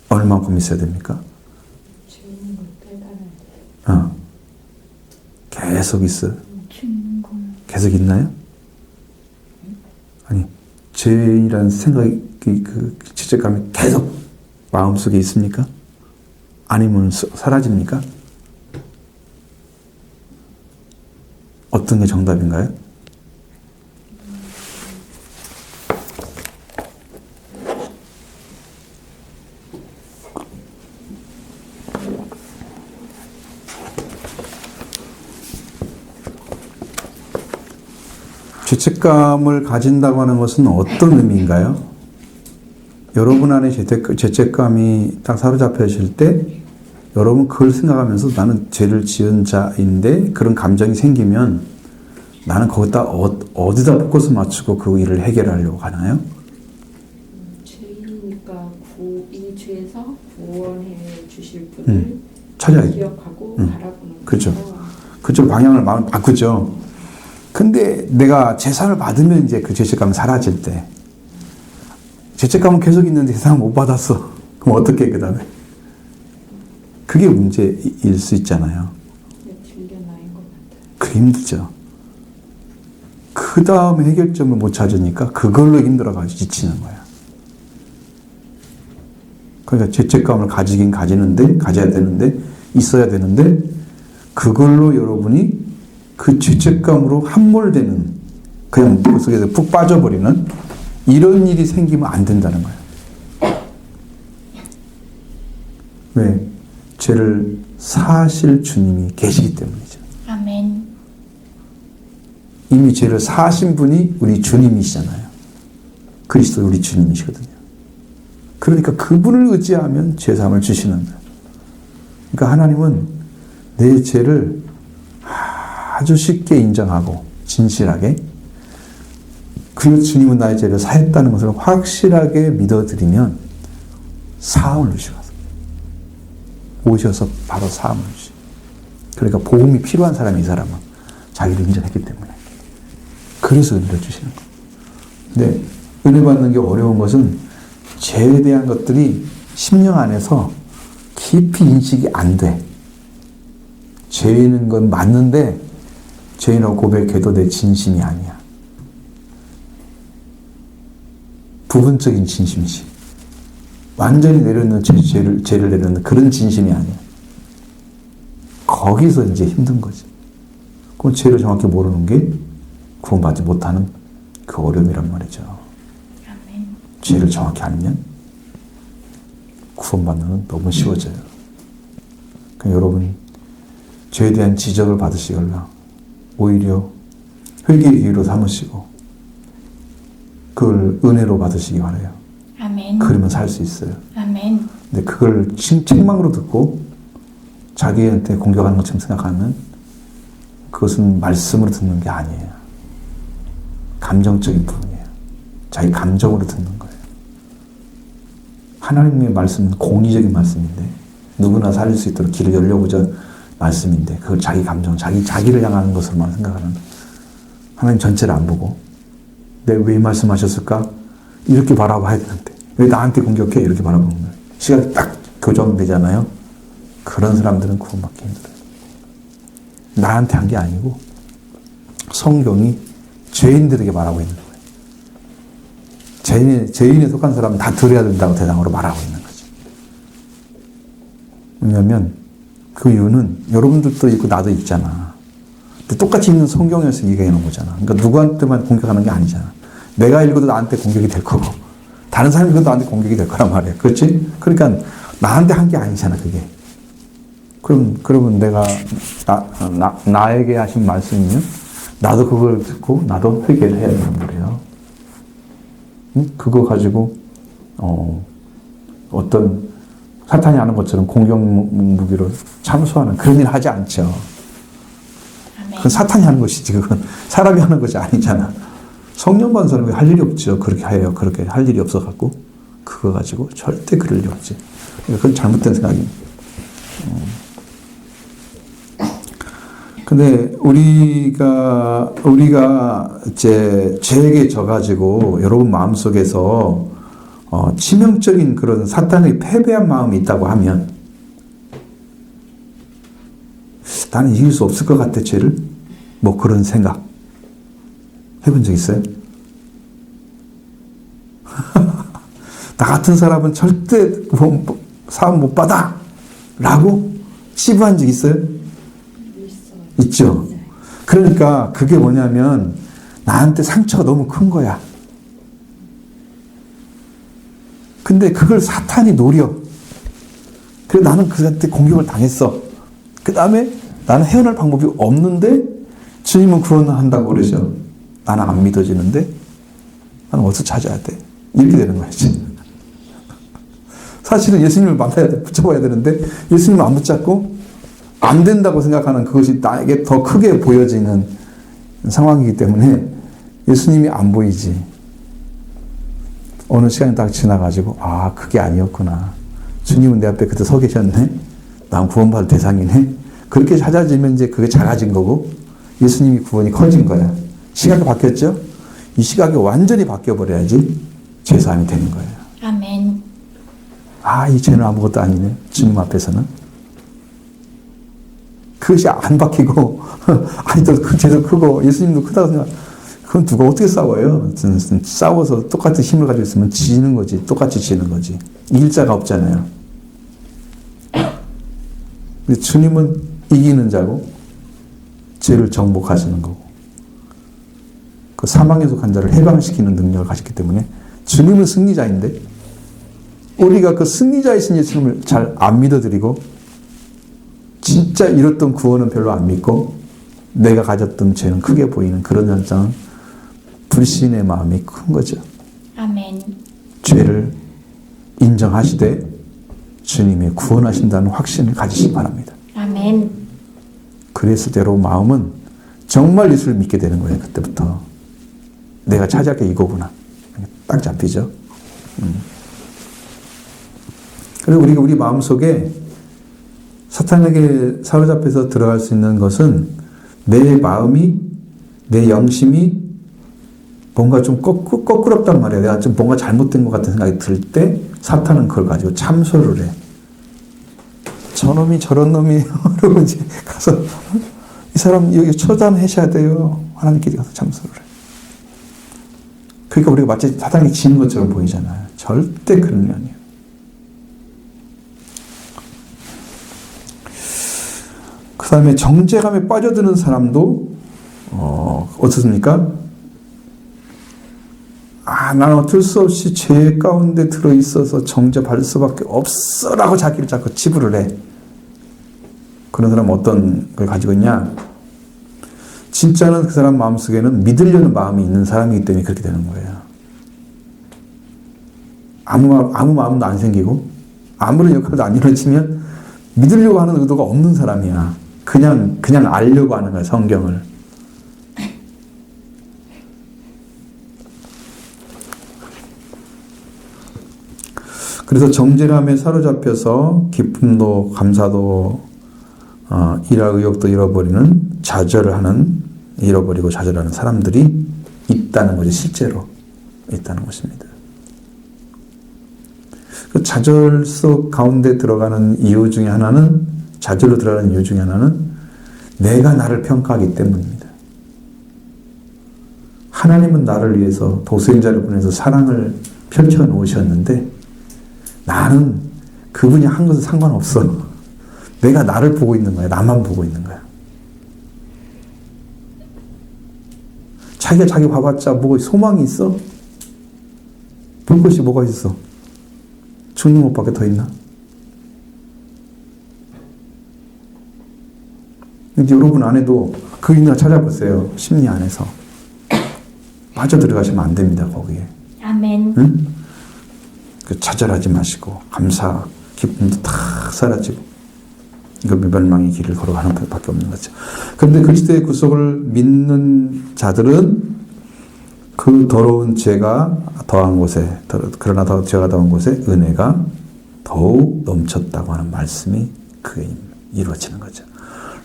얼마만큼 있어야 됩니까? 죄인인 걸 깨달아야 돼요. 계속 있어요. 계속 있나요? 아니 죄인이라는 생각이 그 죄책감이 계속 마음속에 있습니까? 아니면 사라집니까? 어떤 게 정답인가요? 죄책감을 가진다고 하는 것은 어떤 의미인가요? 여러분 안에 죄책감이 딱 사로잡혀질 때 여러분 그걸 생각하면서 나는 죄를 지은 자인데 그런 감정이 생기면 나는 거기다 어디다 포커스 맞추고 그 일을 해결하려고 하나요? 죄인이니까 이 죄에서 구원해 주실 분을 찾아야죠. 기억하고 바라보는 그렇죠. 거죠. 그쪽 방향을 마음 바꾸죠. 근데 내가 재산을 받으면 이제 그 죄책감이 사라질 때 죄책감은 계속 있는데 재산을 못 받았어. 그럼 어떻게 해, 그 다음에? 그게 문제일 수 있잖아요. 질려나인 것 같아요. 그게 힘들죠. 그 다음에 해결점을 못 찾으니까 그걸로 힘들어가지고 지치는 거야. 그러니까 죄책감을 가져야 되는데, 있어야 되는데, 그걸로 여러분이 그 죄책감으로 함몰되는, 그냥 그 속에서 푹 빠져버리는 이런 일이 생기면 안 된다는 거예요. 왜? 죄를 사실 주님이 계시기 때문이죠. 아멘. 이미 죄를 사신 분이 우리 주님이시잖아요. 그리스도 우리 주님이시거든요. 그러니까 그분을 의지하면 죄사함을 주시는 거예요. 그러니까 하나님은 내 죄를 아주 쉽게 인정하고 진실하게 그 주님은 나의 죄를 사했다는 것을 확실하게 믿어드리면 사함을 주시거든요. 오셔서 바로 사함을 주시고 그러니까 복음이 필요한 사람이 이 사람은 자기를 인정했기 때문에 그래서 은혜를 주시는 거예요. 근데 은혜 받는 게 어려운 것은 죄에 대한 것들이 심령 안에서 깊이 인식이 안 돼. 죄인인 건 맞는데 죄인이라고 고백해도 내 진심이 아니야. 부분적인 진심이지. 완전히 내려놓는 죄를 내려놓는 그런 진심이 아니야. 거기서 이제 힘든 거지. 그럼 죄를 정확히 모르는 게 구원받지 못하는 그 어려움이란 말이죠. 아멘. 죄를 정확히 알면 구원받는 건 너무 쉬워져요. 그러니까 여러분 죄에 대한 지적을 받으시거나 오히려 회개의 이유로 삼으시고 그걸 은혜로 받으시기 바라요. 아멘. 그러면 살 수 있어요. 아멘. 근데 그걸 책망으로 듣고 자기한테 공격하는 것처럼 생각하면 그것은 말씀으로 듣는 게 아니에요. 감정적인 부분이에요. 자기 감정으로 듣는 거예요. 하나님의 말씀은 공의적인 말씀인데 누구나 살릴 수 있도록 길을 열려고자 말씀인데 그걸 자기 감정, 자기를 향하는 것으로만 생각하는 하나님 전체를 안 보고 내가 왜 말씀하셨을까? 이렇게 바라봐야 되는데 왜 나한테 공격해? 이렇게 바라보는 거예요. 시간이 딱 교정되잖아요. 그런 사람들은 구원받기 힘들어요. 나한테 한 게 아니고 성경이 죄인들에게 말하고 있는 거예요. 죄인에 속한 사람은 다 들어야 된다고 대상으로 말하고 있는 거죠. 왜냐하면 그 이유는 여러분들도 있고 나도 있잖아. 근데 똑같이 있는 성경에서 얘기해 놓은 거잖아. 그러니까 누구한테만 공격하는 게 아니잖아. 내가 읽어도 나한테 공격이 될 거고 다른 사람이 읽어도 나한테 공격이 될 거란 말이야. 그렇지? 그러니까 나한테 한 게 아니잖아 그게. 그러면 내가 나에게 하신 말씀이면 나도 그걸 듣고 나도 회개를 해야 되는 거예요. 응? 그거 가지고 어떤 사탄이 하는 것처럼 공격 무기로 참소하는 그런 일 하지 않죠. 그건 사탄이 하는 것이지 그건 사람이 하는 것이 아니잖아. 성령 받은 사람이 할 일이 없죠. 그렇게 해요. 그렇게 할 일이 없어갖고 그거 가지고 절대 그럴 일 없지. 그건 잘못된 생각입니다. 근데 우리가 이제 죄에게 져가지고 여러분 마음속에서 치명적인 그런 사탄의 패배한 마음이 있다고 하면 나는 이길 수 없을 것 같아 죄를 뭐 그런 생각 해본 적 있어요? 나 같은 사람은 절대 사업 못 받아 라고 치부한 적 있어요? 있죠. 그러니까 그게 뭐냐면 나한테 상처가 너무 큰 거야. 근데 그걸 사탄이 노려. 그래서 나는 그한테 공격을 당했어. 그 다음에 나는 헤어날 방법이 없는데 주님은 구원한다고 그러죠. 나는 안 믿어지는데 나는 어디서 찾아야 돼? 이렇게 되는 거지. 사실은 예수님을 만나야 돼. 붙잡아야 되는데 예수님을 안 붙잡고 안 된다고 생각하는 그것이 나에게 더 크게 보여지는 상황이기 때문에 예수님이 안 보이지. 어느 시간이 딱 지나가지고 아 그게 아니었구나. 주님은 내 앞에 그때 서 계셨네. 난 구원받을 대상이네. 그렇게 찾아지면 이제 그게 작아진 거고 예수님이 구원이 커진 거야. 시각이 바뀌었죠? 이 시각이 완전히 바뀌어버려야지 죄사함이 되는 거예요. 아멘. 아, 이 죄는 아무것도 아니네. 주님 앞에서는. 그것이 안 바뀌고 아니 또 그 죄도 크고 예수님도 크다고 생각. 그건 누가 어떻게 싸워요? 싸워서 똑같은 힘을 가지고 있으면 지는 거지. 똑같이 지는 거지. 이길 자가 없잖아요. 근데 주님은 이기는 자고 죄를 정복하시는 거고 그 사망에 속한 자를 해방시키는 능력을 가졌기 때문에 주님은 승리자인데 우리가 그 승리자이신 예수님을 잘 안 믿어드리고 진짜 이뤘던 구원은 별로 안 믿고 내가 가졌던 죄는 크게 보이는 그런 현상은 불신의 마음이 큰 거죠. 아멘. 죄를 인정하시되 주님이 구원하신다는 확신을 가지시기 바랍니다. 아멘. 그랬을 때 여러분 마음은 정말 예수를 믿게 되는 거예요. 그때부터 내가 찾아갈 게 이거구나. 딱 잡히죠. 그래서 우리가 우리 마음속에 사탄에게 사로잡혀서 들어갈 수 있는 것은 내 마음이 내 영심이 뭔가 좀 거꾸럽단 말이야. 내가 좀 뭔가 잘못된 것 같은 생각이 들 때 사탄은 그걸 가지고 참소를 해. 저놈이 저런 놈이에요. 그러고 이제 가서 이 사람 여기 처단하셔야 돼요. 하나님께 가서 참소를 해. 그러니까 우리가 마치 사탄이 지는 것처럼 보이잖아요. 절대 그런 게 아니에요. 그 다음에 정죄감에 빠져드는 사람도 어떻습니까? 아, 나는 어쩔 수 없이 죄 가운데 들어있어서 정죄받을 수밖에 없어 라고 자기를 자꾸 치부를 해. 그런 사람은 어떤 걸 가지고 있냐? 진짜는 그 사람 마음속에는 믿으려는 마음이 있는 사람이기 때문에 그렇게 되는 거예요. 아무 마음도 안 생기고 아무런 역할도 안 이루어지면 믿으려고 하는 의도가 없는 사람이야. 그냥 알려고 하는 거야, 성경을. 그래서 정죄감에 사로잡혀서 기쁨도 감사도 일할 의욕도 잃어버리는 잃어버리고 좌절하는 사람들이 있다는 거죠. 실제로 있다는 것입니다. 그 좌절 속 가운데 들어가는 이유 중에 하나는, 좌절로 들어가는 이유 중에 하나는 내가 나를 평가하기 때문입니다. 하나님은 나를 위해서 독생자를 보내서 사랑을 펼쳐 놓으셨는데 나는 그분이 한 것은 상관없어. 내가 나를 보고 있는 거야. 나만 보고 있는 거야. 자기가 자기 봐봤자 뭐 소망이 있어? 볼 것이 뭐가 있어? 죽는 것밖에 더 있나? 이제 여러분 안에도 그 있나 찾아보세요. 심리 안에서. 빠져 들어가시면 안 됩니다. 거기에. 아멘. 응? 그 좌절하지 마시고 감사, 기쁨도 다 사라지고 이거 멸망의 길을 걸어가는 것밖에 없는 거죠. 그런데 그리스도의 구속을 믿는 자들은 그 더러운 죄가 더한 곳에, 그러나 더 죄가 더한 곳에 은혜가 더욱 넘쳤다고 하는 말씀이 그게 이루어지는 거죠.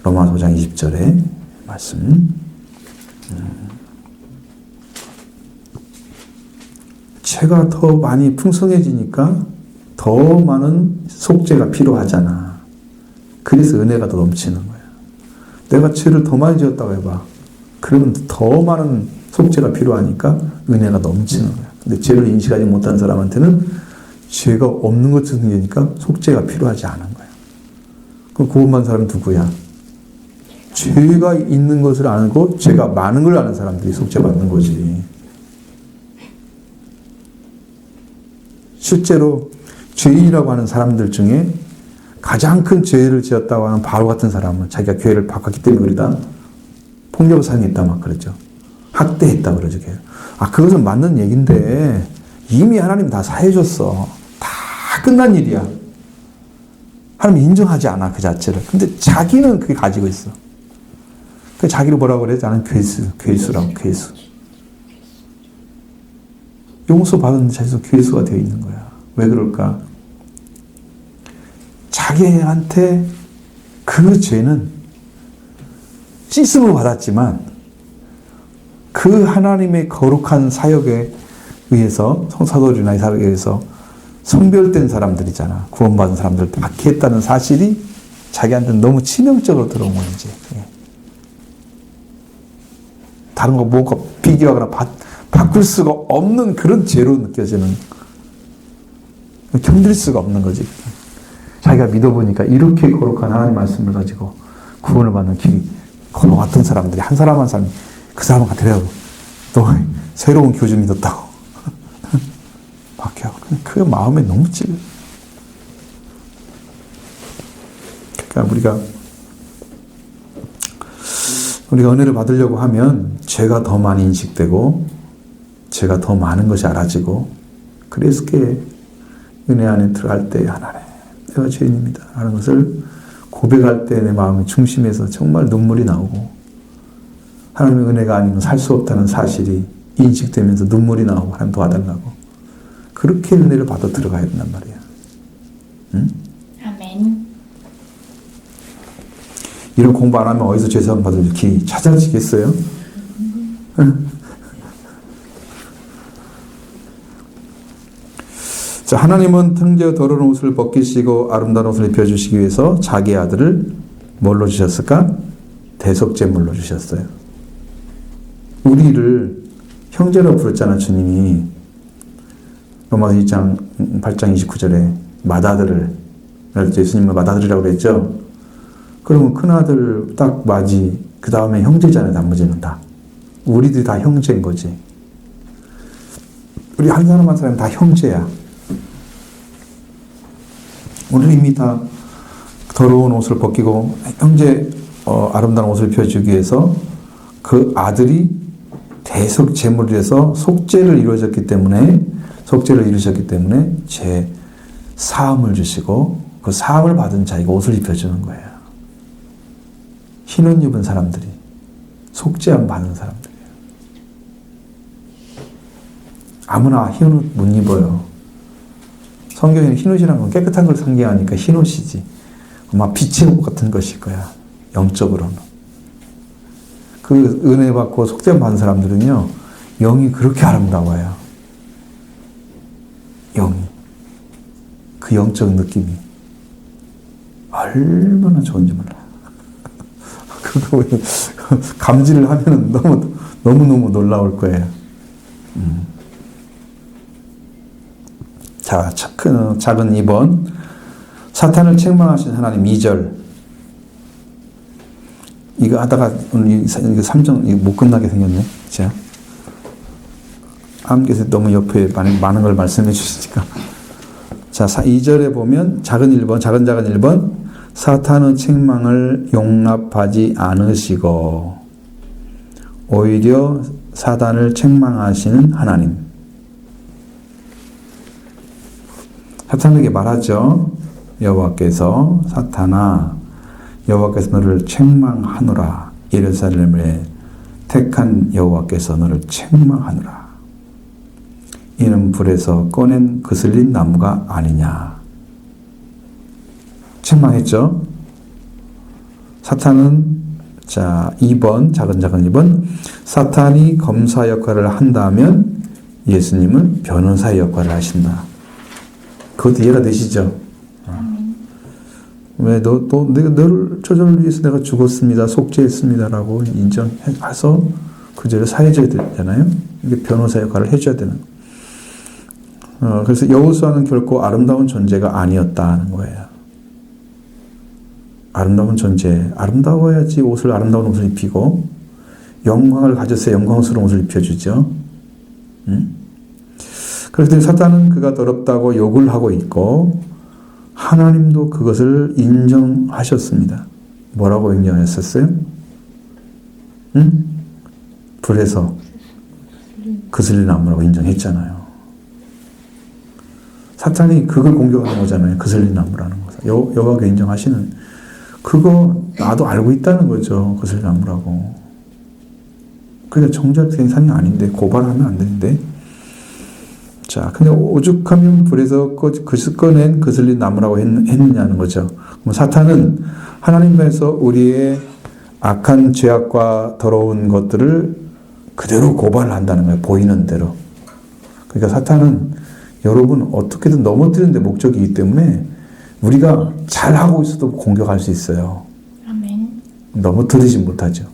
로마서 5장 20절의 말씀. 죄가 더 많이 풍성해지니까 더 많은 속죄가 필요하잖아. 그래서 은혜가 더 넘치는 거야. 내가 죄를 더 많이 지었다고 해봐. 그러면 더 많은 속죄가 필요하니까 은혜가 넘치는 거야. 근데 죄를 인식하지 못하는 사람한테는 죄가 없는 것처럼 생기니까 속죄가 필요하지 않은 거야. 그럼 구원받은 사람은 누구야? 죄가 있는 것을 알고 죄가 많은 걸 아는 사람들이 속죄받는 거지. 실제로 죄인이라고 하는 사람들 중에 가장 큰 죄를 지었다고 하는 바로 같은 사람은 자기가 교회를 바꿨기 때문에 그러다 폭력을 사용했다 막 그러죠. 학대했다 그러죠. 그것은 맞는 얘기인데 이미 하나님 다 사해줬어. 다 끝난 일이야. 하나님 인정하지 않아 그 자체를. 근데 자기는 그게 가지고 있어. 그 자기를 뭐라고 그래? 나는 괴수라고. 괴수. 용서받은 자에서 괴수가 되어 있는 거야. 왜 그럴까? 자기한테 그 죄는 씻음을 받았지만 그 하나님의 거룩한 사역에 의해서 성사도들이나 이 사역에 의해서 성별된 사람들이잖아. 구원받은 사람들 박해했다는 사실이 자기한테는 너무 치명적으로 들어온 거지. 다른 거 뭔가 비교하거나 바꿀 수가 없는 그런 죄로 느껴지는, 견딜 수가 없는 거지. 자기가 믿어보니까 이렇게 거룩한 하나님 말씀을 가지고 구원을 받는 길이 걸어 왔던 사람들이 한 사람 한 사람 그 사람을 데려가고 너 새로운 교주 믿었다고 바뀌어. 그 마음에 너무 찔려. 그러니까 우리가 은혜를 받으려고 하면 죄가 더 많이 인식되고 죄가 더 많은 것이 알아지고 그래서 은혜 안에 들어갈 때 하나님 내가 죄인입니다 하는 것을 고백할 때 내 마음의 중심에서 정말 눈물이 나오고 하나님의 은혜가 아니면 살 수 없다는 사실이 인식되면서 눈물이 나오고 하나님 도와달라고 그렇게 은혜를 받아 들어가야 된단 말이야. 응? 아멘. 이런 공부 안 하면 어디서 죄사함 받을 길 찾아지겠어요? 응? 자, 하나님은 형제의 더러운 옷을 벗기시고 아름다운 옷을 입혀주시기 위해서 자기 아들을 뭘로 주셨을까? 대속제물로 주셨어요. 우리를 형제로 부르잖아 주님이. 로마서 2장 8장 29절에 맏아들을 예수님을 맏아들이라고 그랬죠. 그러면 큰아들 딱 맞이 그 다음에 형제잖아요. 나머지는 다. 우리들이 다 형제인 거지. 우리 한 사람 한 사람 다 형제야. 우리는 이미 다 더러운 옷을 벗기고 형제 아름다운 옷을 입혀주기 위해서 그 아들이 대속 제물을 해서 속죄를 이루셨기 때문에 죄 사함을 주시고 그 사함을 받은 자에게 옷을 입혀주는 거예요. 흰옷 입은 사람들이 속죄함 받는 사람들이에요. 아무나 흰옷 못 입어요. 성경에는 흰옷이라는 건 깨끗한 걸 상징하니까 흰옷이지. 아마 빛의 옷 같은 것일 거야. 영적으로는. 그 은혜 받고 속죄함 받은 사람들은요. 영이 그렇게 아름다워요. 영이. 그 영적 느낌이 얼마나 좋은지 몰라요. 그거 감지를 하면 너무너무 놀라울 거예요. 자, 작은 2번. 사탄을 책망하신 하나님 2절. 이거 하다가 오늘 3정 이거 못 끝나게 생겼네. 자, 함께서 너무 옆에 많은 걸 말씀해 주시니까. 자, 2절에 보면 작은 1번. 사탄의 책망을 용납하지 않으시고 오히려 사단을 책망하시는 하나님. 사탄에게 말하죠. 여호와께서 사탄아, 여호와께서 너를 책망하노라. 예루살렘을 택한 여호와께서 너를 책망하노라. 이는 불에서 꺼낸 그슬린 나무가 아니냐. 책망했죠. 사탄은, 자, 2번, 작은 2번. 사탄이 검사 역할을 한다면 예수님은 변호사의 역할을 하신다. 그것도 이해가 되시죠? 왜 너를 저절을 위해서 내가 죽었습니다. 속죄했습니다라고 인정해서 그 죄를 사해줘야 되잖아요. 이게 변호사 역할을 해줘야 되는. 그래서 여호수아는 결코 아름다운 존재가 아니었다는 거예요. 아름다운 존재, 아름다워야지 아름다운 옷을 입히고 영광을 가졌어야 영광스러운 옷을 입혀주죠. 그래서 사탄은 그가 더럽다고 욕을 하고 있고 하나님도 그것을 인정하셨습니다. 뭐라고 인정했었어요? 불에서 그슬린 나무라고 인정했잖아요. 사탄이 그걸 공격하는 거잖아요. 그슬린 나무라는 것을. 여호와가 인정하시는 그거 나도 알고 있다는 거죠. 그슬린 나무라고. 그게 정작 생산이 아닌데 고발하면 안 되는데. 자, 근데 오죽하면 불에서 꺼낸 그슬린 나무라고 했느냐는 거죠. 그럼 사탄은 하나님께서 우리의 악한 죄악과 더러운 것들을 그대로 고발한다는 거예요. 보이는 대로. 그러니까 사탄은 여러분 어떻게든 넘어뜨리는 데 목적이기 때문에 우리가 잘하고 있어도 공격할 수 있어요. 아멘. 넘어뜨리지 못하죠.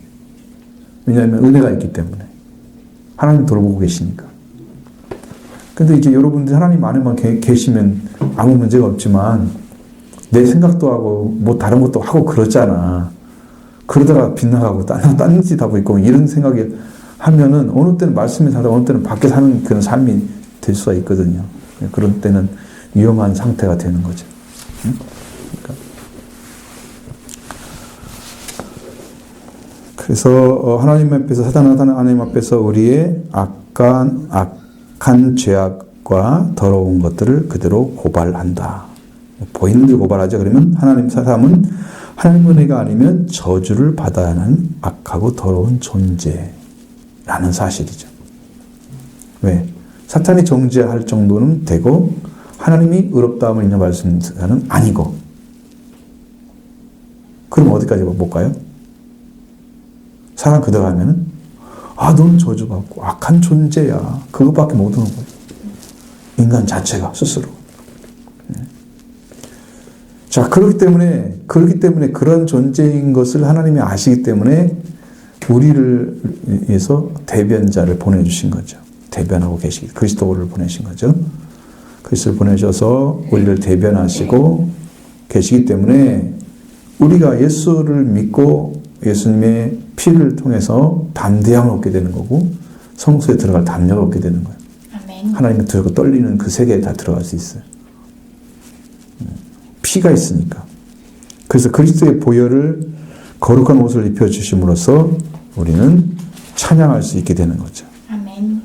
왜냐하면 은혜가 있기 때문에. 하나님 돌보고 계시니까. 근데 이제 여러분들 하나님 안에만 계시면 아무 문제가 없지만 내 생각도 하고 뭐 다른 것도 하고 그러잖아. 그러다가 빗나가고 딴 짓 하고 있고 이런 생각이 하면은 어느 때는 말씀에 살다 어느 때는 밖에 사는 그런 삶이 될 수가 있거든요. 그런 때는 위험한 상태가 되는 거죠. 그러니까. 그래서 하나님 앞에서 사탄은 하나님 앞에서 우리의 악한 죄악과 더러운 것들을 그대로 고발한다. 보이는 대로 고발하죠. 그러면 사람은 하나님 은혜가 아니면 저주를 받아야 하는 악하고 더러운 존재라는 사실이죠. 왜? 사탄이 정죄할 정도는 되고 하나님이 의롭다함을 인정받을 자는 아니고. 그럼 어디까지 못 가요? 사람 그대로 하면은 넌 저주받고 악한 존재야. 그것밖에 못 오는 거예요. 인간 자체가 스스로. 자, 그렇기 때문에 그런 존재인 것을 하나님이 아시기 때문에 우리를 위해서 대변자를 보내주신 거죠. 대변하고 계시기, 그리스도를 보내신 거죠. 그리스도를 보내셔서 우리를 대변하시고 계시기 때문에 우리가 예수를 믿고 예수님의 피를 통해서 담대함을 얻게 되는 거고 성소에 들어갈 담력을 얻게 되는 거예요. 아멘. 하나님의 두렵고 떨리는 그 세계에 다 들어갈 수 있어요. 피가 있으니까. 그래서 그리스도의 보혈을 거룩한 옷을 입혀주심으로써 우리는 찬양할 수 있게 되는 거죠. 아멘.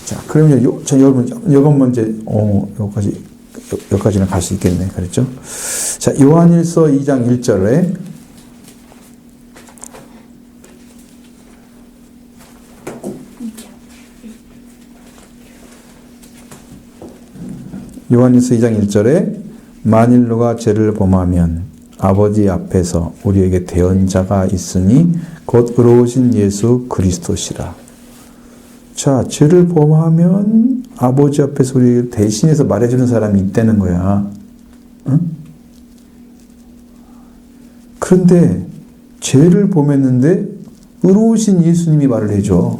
자, 그러면 여러분, 이것만 이제, 여기까지는 갈 수 있겠네. 그랬죠? 자, 요한일서 2장 1절에 요한일서 2장 1절에 만일 누가 죄를 범하면 아버지 앞에서 우리에게 대언자가 있으니 곧 의로우신 예수 그리스도시라. 자, 죄를 범하면 아버지 앞에서 우리 대신해서 말해주는 사람이 있다는 거야. 응? 그런데 죄를 범했는데 의로우신 예수님이 말을 해줘.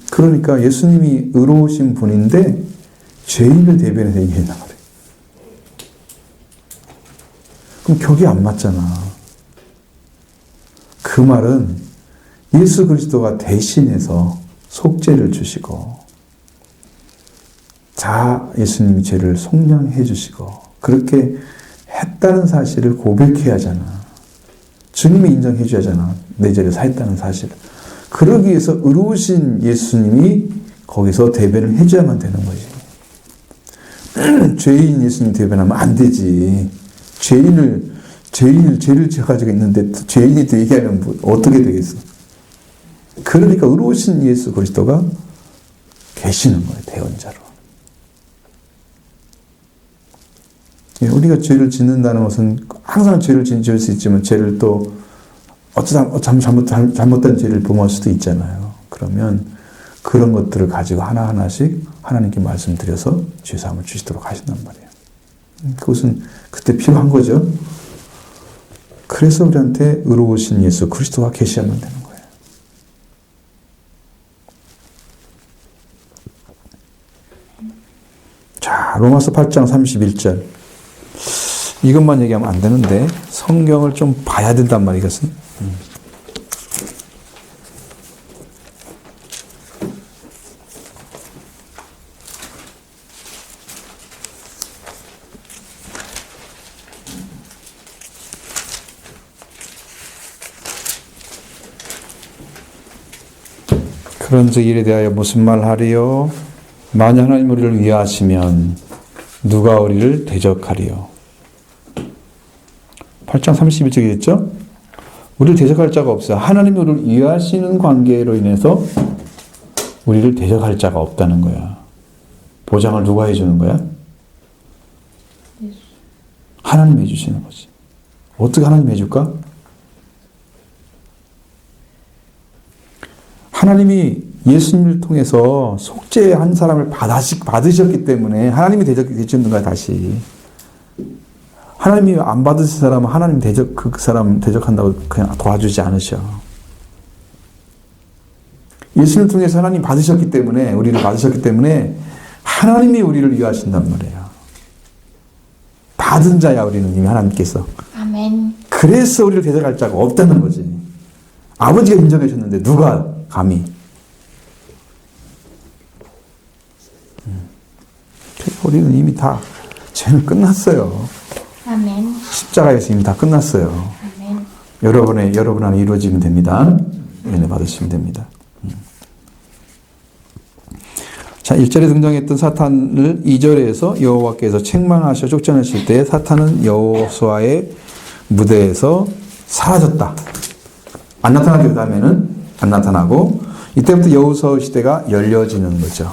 그러니까 예수님이 의로우신 분인데 죄인을 대변해서 얘기한단 말이에요. 그럼 격이 안 맞잖아. 그 말은 예수 그리스도가 대신해서 속죄를 주시고 자 예수님이 죄를 속량해 주시고 그렇게 했다는 사실을 고백해야 하잖아. 주님이 인정해 줘야 하잖아. 내 죄를 사했다는 사실을. 그러기 위해서 의로우신 예수님이 거기서 대변을 해줘야만 되는 거지. 죄인 예수님 대변하면 안 되지. 죄를 가지고 있는데 죄인이 또 얘기하면 뭐 어떻게 되겠어? 그러니까 의로우신 예수 그리스도가 계시는 거예요. 대언자로. 우리가 죄를 짓는다는 것은 항상 죄를 지을 수 있지만 죄를 또 어쩌다 잘못된 죄를 범할 수도 있잖아요. 그러면 그런 것들을 가지고 하나하나씩 하나님께 말씀드려서 죄사함을 주시도록 하신단 말이에요. 그것은 그때 필요한 거죠. 그래서 우리한테 의로우신 예수 그리스도가 계시야만 되는 거예요. 자, 로마서 8장 31절. 이것만 얘기하면 안 되는데 성경을 좀 봐야 된단 말이에요. 이것은. 그런즉 이에 대하여 무슨 말하리요? 만약 하나님 우리를 위하시면 누가 우리를 대적하리요? 8장 31절이겠죠? 우리를 대적할 자가 없어요. 하나님이 우리를 위하시는 관계로 인해서 우리를 대적할 자가 없다는 거야. 보장을 누가 해주는 거야? 하나님이 해주시는 거지. 어떻게 하나님이 해줄까? 하나님이 예수님을 통해서 속죄한 사람을 받으셨기 때문에 하나님이 대적해주는 거야, 다시. 하나님이 안 받으신 사람은 하나님 그 사람 대적한다고 그냥 도와주지 않으셔. 예수님을 통해서 하나님 받으셨기 때문에, 우리를 받으셨기 때문에 하나님이 우리를 위하신단 말이에요. 받은 자야, 우리는 이미 하나님께서. 아멘. 그래서 우리를 대적할 자가 없다는 거지. 아버지가 인정해 줬는데 누가 감히. 우리는 이미 다 죄는 끝났어요. 아멘. 십자가에서 이미 다 끝났어요. 아멘. 여러분 안에 이루어지면 됩니다. 은혜 받으시면 됩니다. 자, 1절에 등장했던 사탄을 2절에서 여호와께서 책망하셔 쫓아내실 때 사탄은 여호수아의 무대에서 사라졌다. 안 나타나기 다음에는 안 나타나고 이때부터 여호수아 시대가 열려지는 거죠.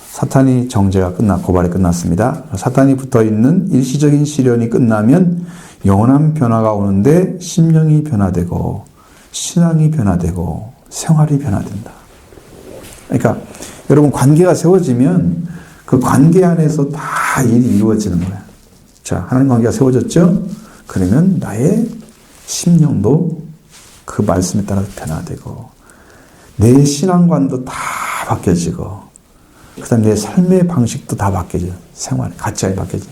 사탄이 정죄가 고발이 끝났습니다. 사탄이 붙어있는 일시적인 시련이 끝나면 영원한 변화가 오는데 심령이 변화되고 신앙이 변화되고 생활이 변화된다. 그러니까 여러분 관계가 세워지면 그 관계 안에서 다 일이 이루어지는 거야. 자, 하나님 관계가 세워졌죠? 그러면 나의 심령도 그 말씀에 따라 변화되고 내 신앙관도 다 바뀌어지고 그 다음에 내 삶의 방식도 다 바뀌어져. 생활, 가치관이 바뀌어져.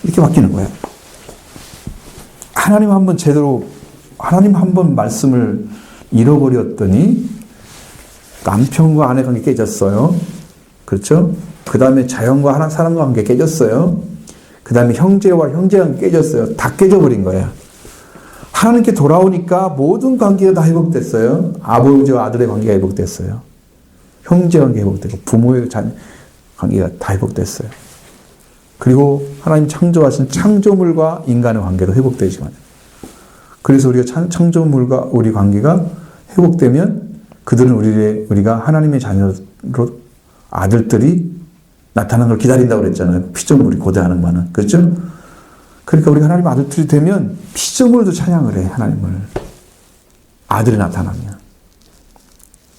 이렇게 바뀌는 거예요. 하나님 한 번 말씀을 잃어버렸더니 남편과 아내 관계 깨졌어요. 그렇죠? 그 다음에 자연과 사람과 관계 깨졌어요. 그 다음에 형제와 형제 관계 깨졌어요. 다 깨져버린 거예요. 하나님께 돌아오니까 모든 관계가 다 회복됐어요. 아버지와 아들의 관계가 회복됐어요. 형제 관계 회복되고 부모의 관계가 다 회복됐어요. 그리고 하나님 창조하신 창조물과 인간의 관계도 회복되지만 그래서 우리가 창조물과 우리 관계가 회복되면 그들은 우리가 하나님의 자녀로 아들들이 나타나는 걸 기다린다고 그랬잖아요. 피조물이 고대하는 바는. 그렇죠? 그러니까 우리가 하나님 아들들이 되면 피조물도 찬양을 해, 하나님을. 아들이 나타나면.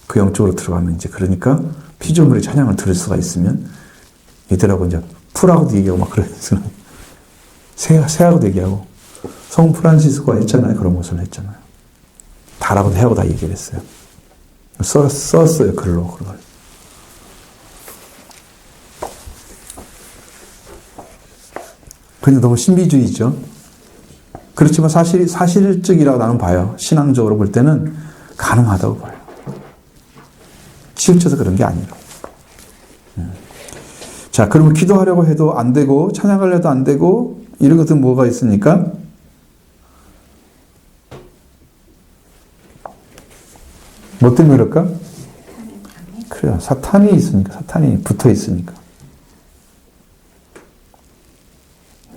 그 영적으로 들어가면 이제 그러니까 피조물의 찬양을 들을 수가 있으면 얘들하고 이제 풀하고도 얘기하고 막 그러면서 새하고도 얘기하고 성 프란시스코가 했잖아요. 그런 것을 했잖아요. 달하고도 해하고 다 얘기를 했어요. 썼어요. 글로 그걸. 그냥 너무 신비주의죠. 그렇지만 사실적이라고 나는 봐요. 신앙적으로 볼 때는 가능하다고 봐요. 치우쳐서 그런 게 아니라. 자, 그러면 기도하려고 해도 안 되고, 찬양하려고 해도 안 되고, 이런 것들은 뭐가 있습니까? 뭐 때문에 그럴까? 그래요. 사탄이 있으니까. 사탄이 붙어 있으니까.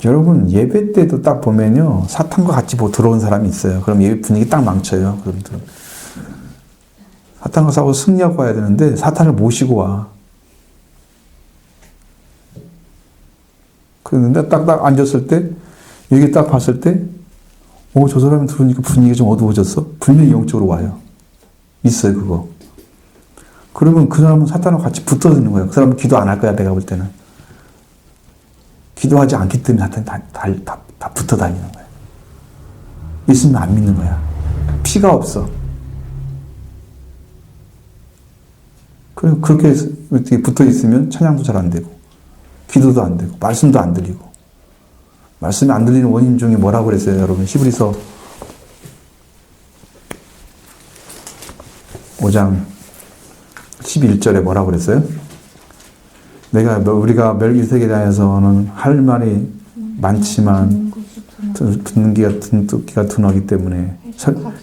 여러분, 예배 때도 딱 보면요. 사탄과 같이 들어온 사람이 있어요. 그럼 예배 분위기 딱 망쳐요. 그분들은. 사탄과 싸우고 승리하고 와야 되는데, 사탄을 모시고 와. 그런데 딱 앉았을 때, 여기 딱 봤을 때, 저 사람이 들어오니까 분위기가 좀 어두워졌어? 분명히 영적으로 와요. 있어요, 그거. 그러면 그 사람은 사탄하고 같이 붙어 있는 거예요. 그 사람은 기도 안 할 거야, 내가 볼 때는. 기도하지 않기 때문에 사탄이 다 붙어 다니는 거예요. 있으면 안 믿는 거야. 피가 없어. 그렇게 붙어 있으면 찬양도 잘 안 되고, 기도도 안 되고, 말씀도 안 들리고. 말씀이 안 들리는 원인 중에 뭐라고 그랬어요, 여러분? 히브리서 5장 11절에 뭐라고 그랬어요? 우리가 멜기세덱에 대해서는 할 말이 많지만 듣기가 둔하기 때문에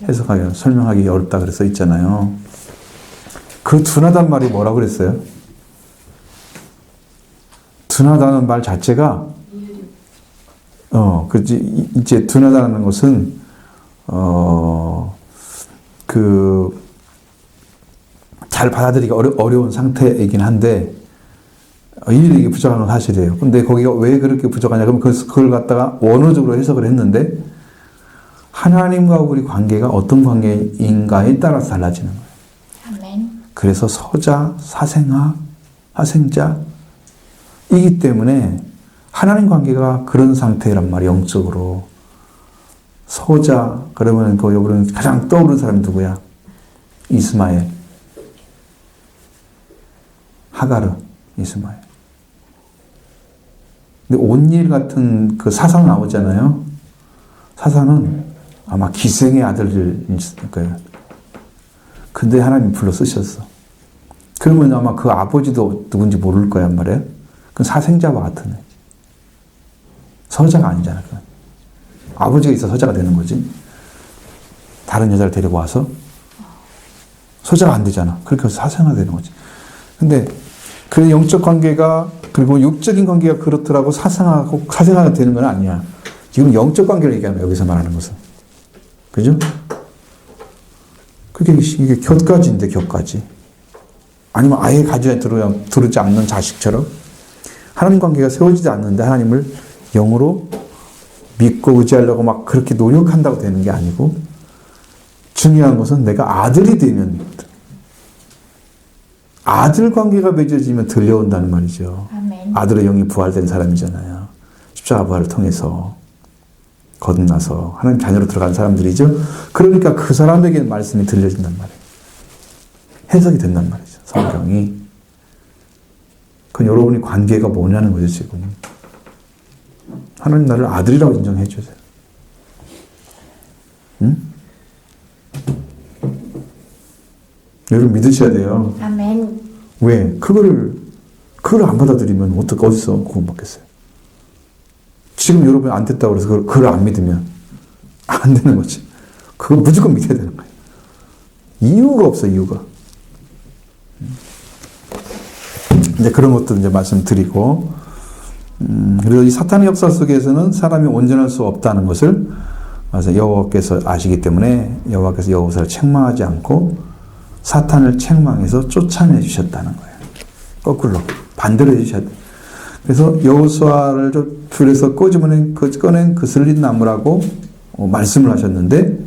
해석하기, 설명하기 어렵다 그래서 있잖아요. 그 둔하단 말이 뭐라고 그랬어요? 둔하다는 말 자체가 이제 둔하다는 것은 잘 받아들이기 어려운 상태이긴 한데 일일이 부족한 건 사실이에요. 근데 거기가 왜 그렇게 부족하냐? 그럼 그걸 갖다가 원어적으로 해석을 했는데 하나님과 우리 관계가 어떤 관계인가에 따라서 달라지는 거예요. 아멘. 그래서 서자, 사생아, 사생자이기 때문에 하나님 관계가 그런 상태란 말이에요. 영적으로. 서자, 그러면 여기는 가장 떠오르는 사람이 누구야? 이스마엘. 하가르, 이스마엘. 근데 온일 같은 그 사상 나오잖아요. 사사는 아마 기생의 아들일 거예요. 근데 하나님 불러 쓰셨어. 그러면 아마 그 아버지도 누군지 모를 거란 말이에요. 그건 사생자와 같은 애. 서자가 아니잖아. 그건. 아버지가 있어 서자가 되는 거지. 다른 여자를 데리고 와서 서자가 안 되잖아. 그렇게 해서 사생아가 되는 거지. 근데 그 영적 관계가 그리고 육적인 관계가 그렇더라고 사생아가 되는 건 아니야. 지금 영적 관계를 얘기하는 거야. 여기서 말하는 것은. 그죠? 그게 이게 곁가지인데 곁가지. 아니면 아예 가지에 들어오지 않는 자식처럼 하나님 관계가 세워지지 않는데 하나님을 영으로 믿고 의지하려고 막 그렇게 노력한다고 되는 게 아니고 중요한 것은 내가 아들이 되면 아들 관계가 맺어지면 들려온다는 말이죠. 아멘. 아들의 영이 부활된 사람이잖아요. 십자가 부활을 통해서 거듭나서 하나님 자녀로 들어간 사람들이죠. 그러니까 그 사람에게 말씀이 들려진단 말이에요. 해석이 된단 말이죠. 성경이. 그건 여러분이 관계가 뭐냐는 거죠, 지금. 하나님 나를 아들이라고 인정해 주세요. 응? 여러분 믿으셔야 돼요. 아멘. 왜? 그거를 안 받아들이면 어디서 구원받겠어요? 지금 여러분이 안 됐다고 그래서 그걸 안 믿으면 안 되는 거지. 그건 무조건 믿어야 되는 거예요. 이유가 없어, 이유가. 이제 그런 것도 이제 말씀드리고, 그리고 이 사탄의 역사 속에서는 사람이 온전할 수 없다는 것을 여호와께서 아시기 때문에 여호와께서 여호사를 책망하지 않고 사탄을 책망해서 쫓아내 주셨다는 거예요. 거꾸로 반대로 해주셔야 돼요. 그래서 여호수아를 좀 불에서 꺼낸 그 슬린 나무라고 말씀을 하셨는데,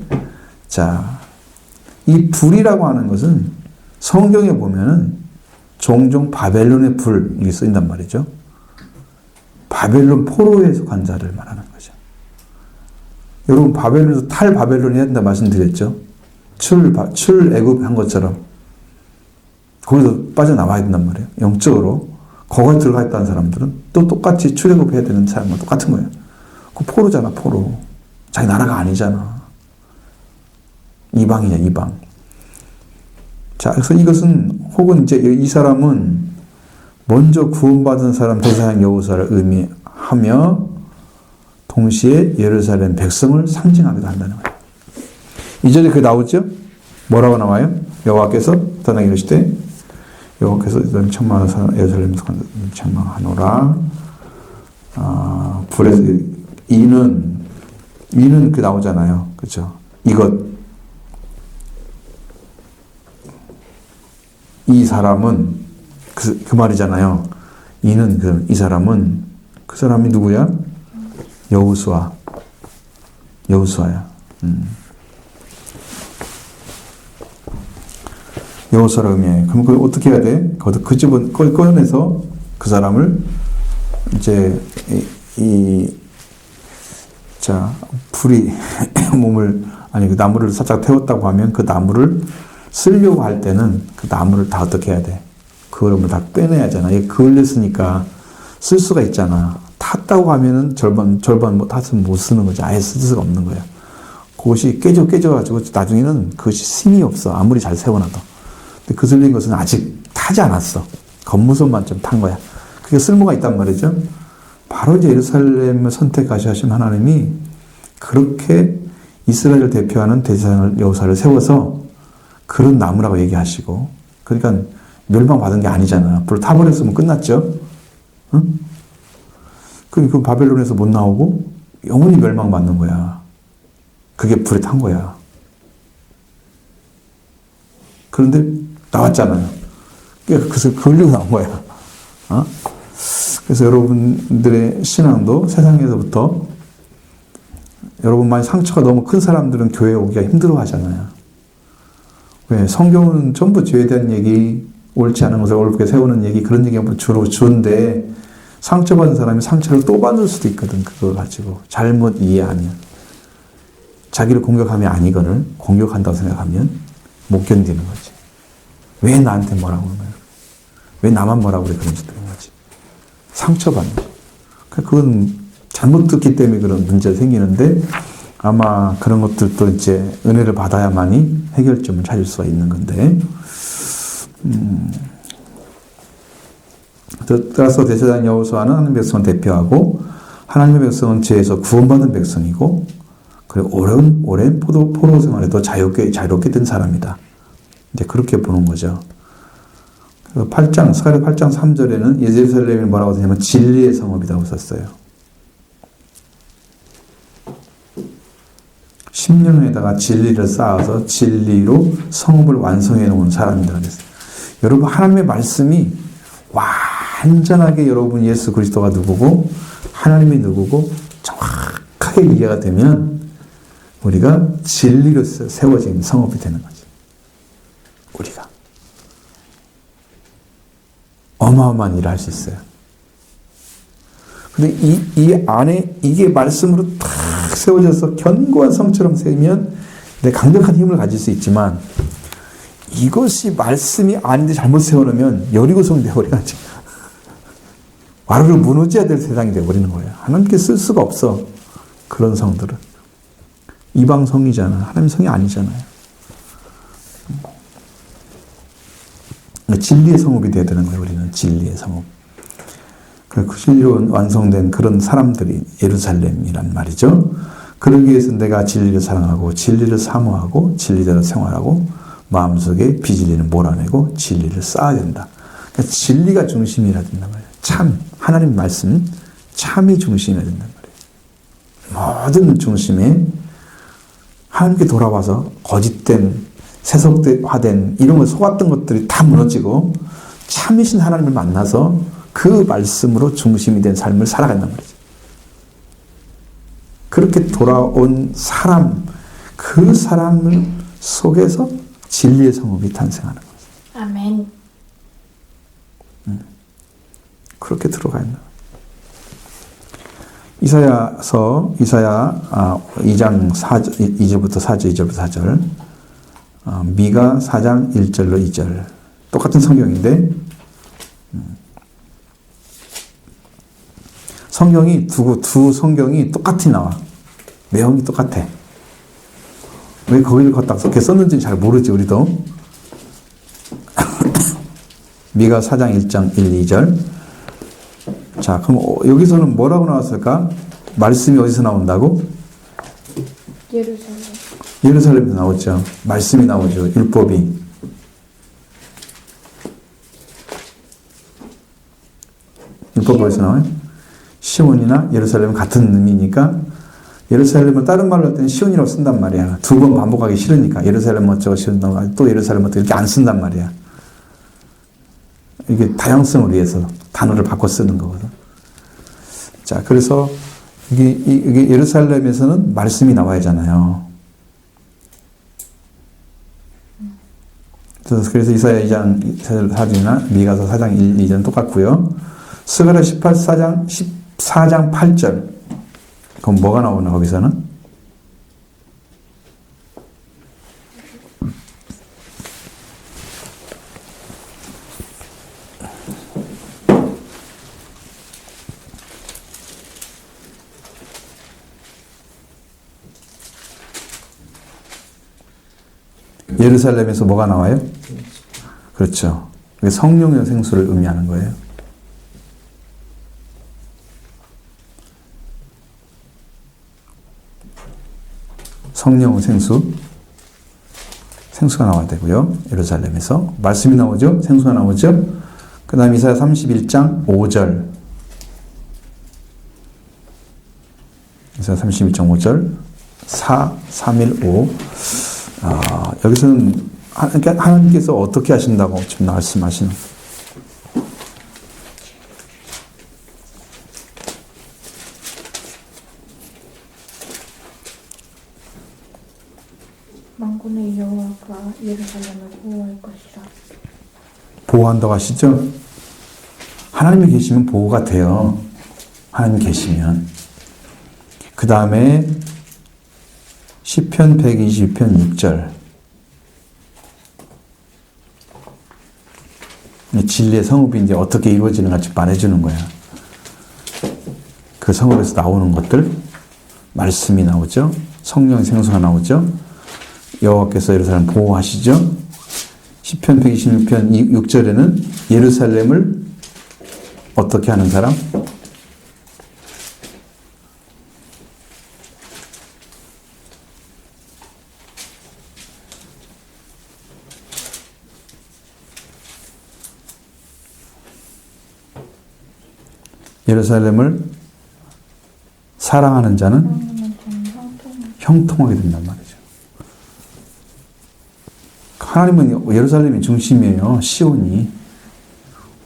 자, 이 불이라고 하는 것은 성경에 보면은 종종 바벨론의 불 이게 쓰인단 말이죠. 바벨론 포로에 속한 자를 말하는 거죠. 여러분 바벨론에서 탈바벨론이 해야 된다 말씀드렸죠. 출애굽한 것처럼 거기서 빠져나와야 된단 말이에요. 영적으로 거기에 들어가 있다는 사람들은 또 똑같이 출애굽해야 되는 사람과 똑같은 거예요. 그 포로잖아, 포로. 자기 나라가 아니잖아. 이방이야, 이방. 자, 그래서 이것은 혹은 이제 이 사람은 먼저 구원받은 사람 대사장 여호수아를 의미하며 동시에 예루살렘 백성을 상징하기도 한다는 거예요. 2절에 그게 나오죠? 뭐라고 나와요? 여호와께서 떠나기 이르시되 여호와께서 천만한 예루살렘에서 책망하노라. 불에서 이는 그 나오잖아요. 그렇죠? 이 사람은 그 말이잖아요. 이 사람은 그 사람이 누구야? 여호수아야. 여호수아를 의미해. 그럼 그 어떻게 해야 돼? 그 집은 꺼내서 그 사람을 이제 불이 그 나무를 살짝 태웠다고 하면 그 나무를 쓰려고 할 때는 그 나무를 다 어떻게 해야 돼? 그걸 다 빼내야 하잖아. 이게 그을렸으니까 쓸 수가 있잖아. 탔다고 하면은 절반 뭐 탔으면 못 쓰는 거지. 아예 쓸 수가 없는 거야. 그것이 깨져가지고 나중에는 그것이 힘이 없어. 아무리 잘 세워놔도. 근데 그 쓸린 것은 아직 타지 않았어. 겉모습만 좀 탄 거야. 그게 쓸모가 있단 말이죠. 바로 이제 예루살렘을 선택하신 하나님이 그렇게 이스라엘을 대표하는 대제사장을 여호수아를 세워서 그런 나무라고 얘기하시고, 그러니까 멸망받은 게 아니잖아. 불 타버렸으면 끝났죠. 응? 그 바벨론에서 못 나오고 영원히 멸망받는 거야. 그게 불에 탄 거야. 그런데 나왔잖아요. 그래서 걸리고 나온 거야. 그래서 여러분들의 신앙도 세상에서부터 여러분만의 상처가 너무 큰 사람들은 교회에 오기가 힘들어 하잖아요. 왜? 성경은 전부 죄에 대한 얘기, 옳지 않은 것을 옳게 세우는 얘기, 그런 얘기가 주로 주인데, 상처받은 사람이 상처를 또 받을 수도 있거든. 그거 가지고 잘못 이해하면, 자기를 공격하면 아니거늘 공격한다고 생각하면 못 견디는 거지. 왜 나한테 뭐라고 그러는 거야? 왜 나만 뭐라고 그래? 그런 짓들인 거지. 상처받는 거야. 그건 잘못 듣기 때문에 그런 문제가 생기는데, 아마 그런 것들도 이제 은혜를 받아야만이 해결점을 찾을 수가 있는 건데, 따라서 대제사장 여호수아는 하나님의 백성을 대표하고, 하나님의 백성은 죄에서 구원받은 백성이고, 그리고 오랜 포로 생활에도 자유롭게 된 사람이다. 이제 그렇게 보는 거죠. 사가랴 8장 3절에는 예루살렘이 뭐라고 하냐면 진리의 성읍이라고 썼어요. 10년에다가 진리를 쌓아서 진리로 성읍을 완성해 놓은 사람이다 그랬어요. 여러분, 하나님의 말씀이 완전하게 여러분 예수 그리스도가 누구고 하나님이 누구고 정확하게 이해가 되면 우리가 진리로 세워진 성읍이 되는 거지. 우리가 어마어마한 일을 할 수 있어요. 근데 이 안에 이게 말씀으로 탁 세워져서 견고한 성처럼 세우면 내 강력한 힘을 가질 수 있지만, 이것이 말씀이 아닌데 잘못 세워놓으면 여리고성이 되어버려가지고 와르르 무너져야 될 세상이 되어버리는 거예요. 하나님께 쓸 수가 없어. 그런 성들은 이방 성이잖아. 하나님 성이 아니잖아요. 진리의 성읍이 되어야 되는 거예요. 우리는 진리의 성읍. 그 진리로 완성된 그런 사람들이 예루살렘이란 말이죠. 그러기 위해서 내가 진리를 사랑하고 진리를 사모하고 진리대로 생활하고 마음속에 비진리는 몰아내고 진리를 쌓아야 된다. 그러니까 진리가 중심이라 된단 말이에요. 참, 하나님 말씀, 참이 중심이라 된단 말이에요. 모든 중심에 하나님께 돌아와서 거짓된, 세속화된 이런 걸 속았던 것들이 다 무너지고 참이신 하나님을 만나서 그 말씀으로 중심이 된 삶을 살아간단 말이죠. 그렇게 돌아온 사람, 그 사람을 속에서 진리의 성읍이 탄생하는 거죠. 아멘. 그렇게 들어가 있는 이사야 2장 2절부터 4절, 2절부터 4절, 미가 4장 1절로 2절, 똑같은 성경인데 성경이 두 성경이 똑같이 나와. 내용이 똑같아. 왜 거기를 갖다 그렇게 썼는지 잘 모르지 우리도. 미가 4장 1장 1, 2절. 자, 그럼 여기서는 뭐라고 나왔을까? 말씀이 어디서 나온다고? 예루살렘. 예루살렘에서 나오죠. 말씀이 나오죠. 율법이. 율법이 어디서 나와요? 시온이나 예루살렘은 같은 의미니까 예루살렘은 다른 말로 할 때는 시온이라고 쓴단 말이야. 두 번 반복하기 싫으니까 예루살렘 어쩌고 시온 또 예루살렘 어쩌고 이렇게 안 쓴단 말이야. 이게 다양성을 위해서 단어를 바꿔 쓰는 거거든. 자, 그래서 이게 예루살렘에서는 말씀이 나와야 하잖아요. 그래서 이사야 2장 4절이나 미가서 4장 1, 2절은 똑같고요. 스가랴 14장 8절. 그럼 뭐가 나오나 거기서는? 예루살렘에서 뭐가 나와요? 그렇죠. 성령의 생수를 의미하는 거예요. 성령의 생수가 나와야 되고요. 예루살렘에서 말씀이 나오죠. 생수가 나오죠. 그 다음 이사야 31장 5절. 이사야 31장 5절 315. 여기서는 하나님께서 어떻게 하신다고 지금 말씀하시는 만군의 여호와가 예루살렘을 보호할 것이라. 보호한다고 하시죠? 하나님이 계시면 보호가 돼요. 하나님 계시면. 그 다음에 시편 120편 6절. 진리의 성읍이 이제 어떻게 이루어지는가 말해주는 거야. 그 성읍에서 나오는 것들, 말씀이 나오죠. 성령의 생수가 나오죠. 여호와께서 예루살렘 보호하시죠. 시편 126편 6절에는 예루살렘을 어떻게 하는 사람? 예루살렘을 사랑하는 자는 형통하게 된단 말이죠. 하나님은 예루살렘이 중심이에요. 시온이.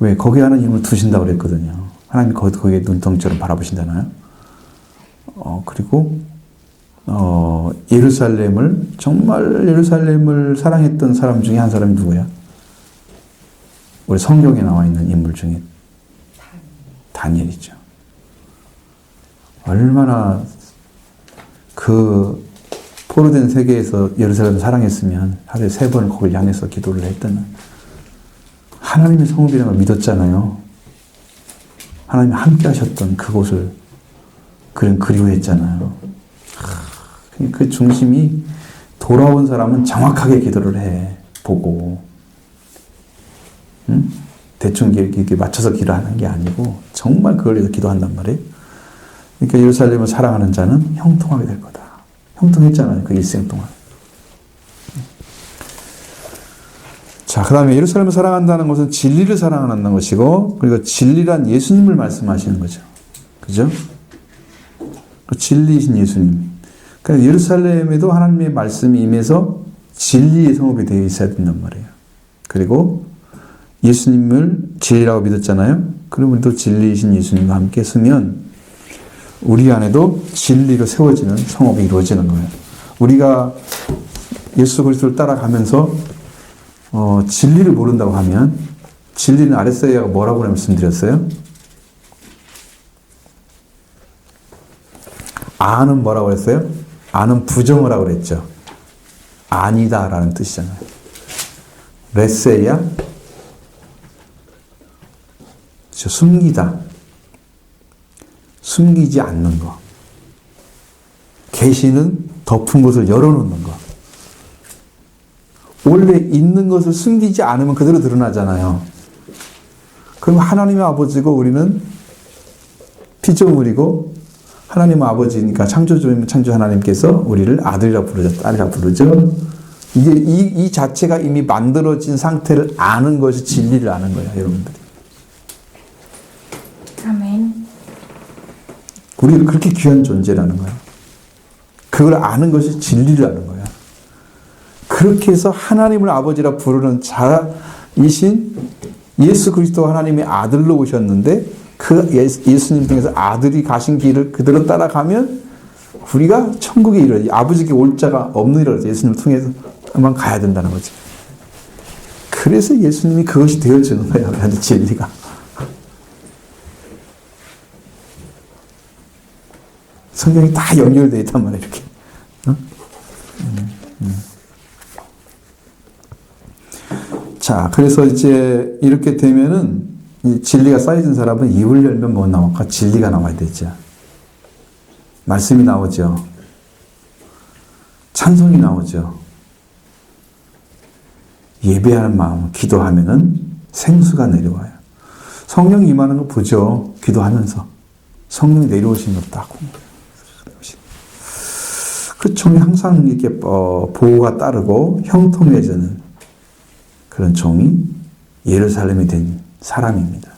왜? 거기에 하나님을 두신다고 그랬거든요. 하나님이 거기에 눈동자로 바라보신다나요? 그리고 정말 예루살렘을 사랑했던 사람 중에 한 사람이 누구야? 우리 성경에 나와 있는 인물 중에 다니엘이죠. 얼마나 그 포로된 세계에서 예루살렘을 사랑했으면 하루에 3번을 거기를 향해서 기도를 했다는 하나님의 성읍이라는 걸 믿었잖아요. 하나님이 함께 하셨던 그곳을 그리워했잖아요. 그 중심이 돌아온 사람은 정확하게 기도를 해 보고, 응? 대충 이렇게 맞춰서 기도하는 게 아니고 정말 그걸 위해서 기도한단 말이에요. 그러니까 예루살렘을 사랑하는 자는 형통하게 될 거다. 형통했잖아요. 그 일생 동안. 자, 그 다음에 예루살렘을 사랑한다는 것은 진리를 사랑한다는 것이고, 그리고 진리란 예수님을 말씀하시는 거죠. 그죠? 진리이신 예수님. 그러니까 예루살렘에도 하나님의 말씀이 임해서 진리의 성읍이 되어 있어야 된단 말이에요. 그리고 예수님을 진리라고 믿었잖아요. 그럼 우리도 진리이신 예수님과 함께 서면 우리 안에도 진리로 세워지는 성업이 이루어지는 거예요. 우리가 예수 그리스도를 따라가면서 진리를 모른다고 하면 진리는 아레스야가 뭐라고 말씀드렸어요? 아는 뭐라고 했어요? 아는 부정을 하고 그랬죠. 아니다라는 뜻이잖아요. 레세야 숨기다. 숨기지 않는 거. 계시는 덮은 곳을 열어놓는 거. 원래 있는 것을 숨기지 않으면 그대로 드러나잖아요. 그럼 하나님의 아버지고 우리는 피조물이고 하나님 아버지니까 창조주이면 창조 하나님께서 우리를 아들이라 부르죠. 딸이라 부르죠. 이게 이 자체가 이미 만들어진 상태를 아는 것이 진리를 아는 거예요, 여러분들이. 아멘. 우리는 그렇게 귀한 존재라는 거예요. 그걸 아는 것이 진리를 아는 거예요. 그렇게 해서 하나님을 아버지라 부르는 자이신 예수 그리스도 하나님의 아들로 오셨는데 그 예수님 통해서 아들이 가신 길을 그대로 따라가면 우리가 천국에 이르러 아버지께 올 자가 없느니라. 예수님을 통해서 만 가야 된다는 거죠. 그래서 예수님이 그것이 되어주는 거예요. 진리가. 성경이 다 연결되어 있단 말이에요. 이렇게. 자, 그래서 이제 이렇게 되면은 이 진리가 쌓여진 사람은 입을 열면 뭐 나올까? 진리가 나와야 되죠. 말씀이 나오죠. 찬송이 나오죠. 예배하는 마음, 기도하면은 생수가 내려와요. 성령 임하는 거 보죠. 기도하면서. 성령이 내려오시는 거 딱. 그 종이 항상 이렇게 보호가 따르고 형통해지는 그런 종이 예루살렘이 된 사람입니다.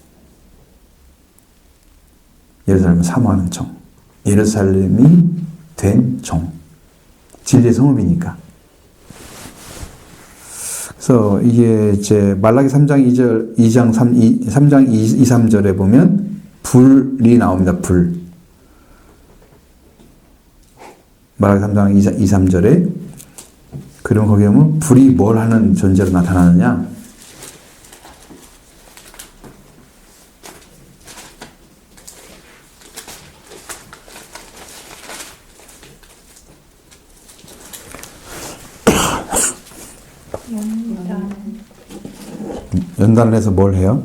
예루살렘을 사모하는 종. 예루살렘이 된 종. 진리의 성읍이니까. 그래서 이게 이제 말라기 3장 3장 2, 3절에 보면 불이 나옵니다. 불. 말라기 3장 2, 3절에 그러면 거기 보면 불이 뭘 하는 존재로 나타나느냐? 연단을 해서 뭘 해요?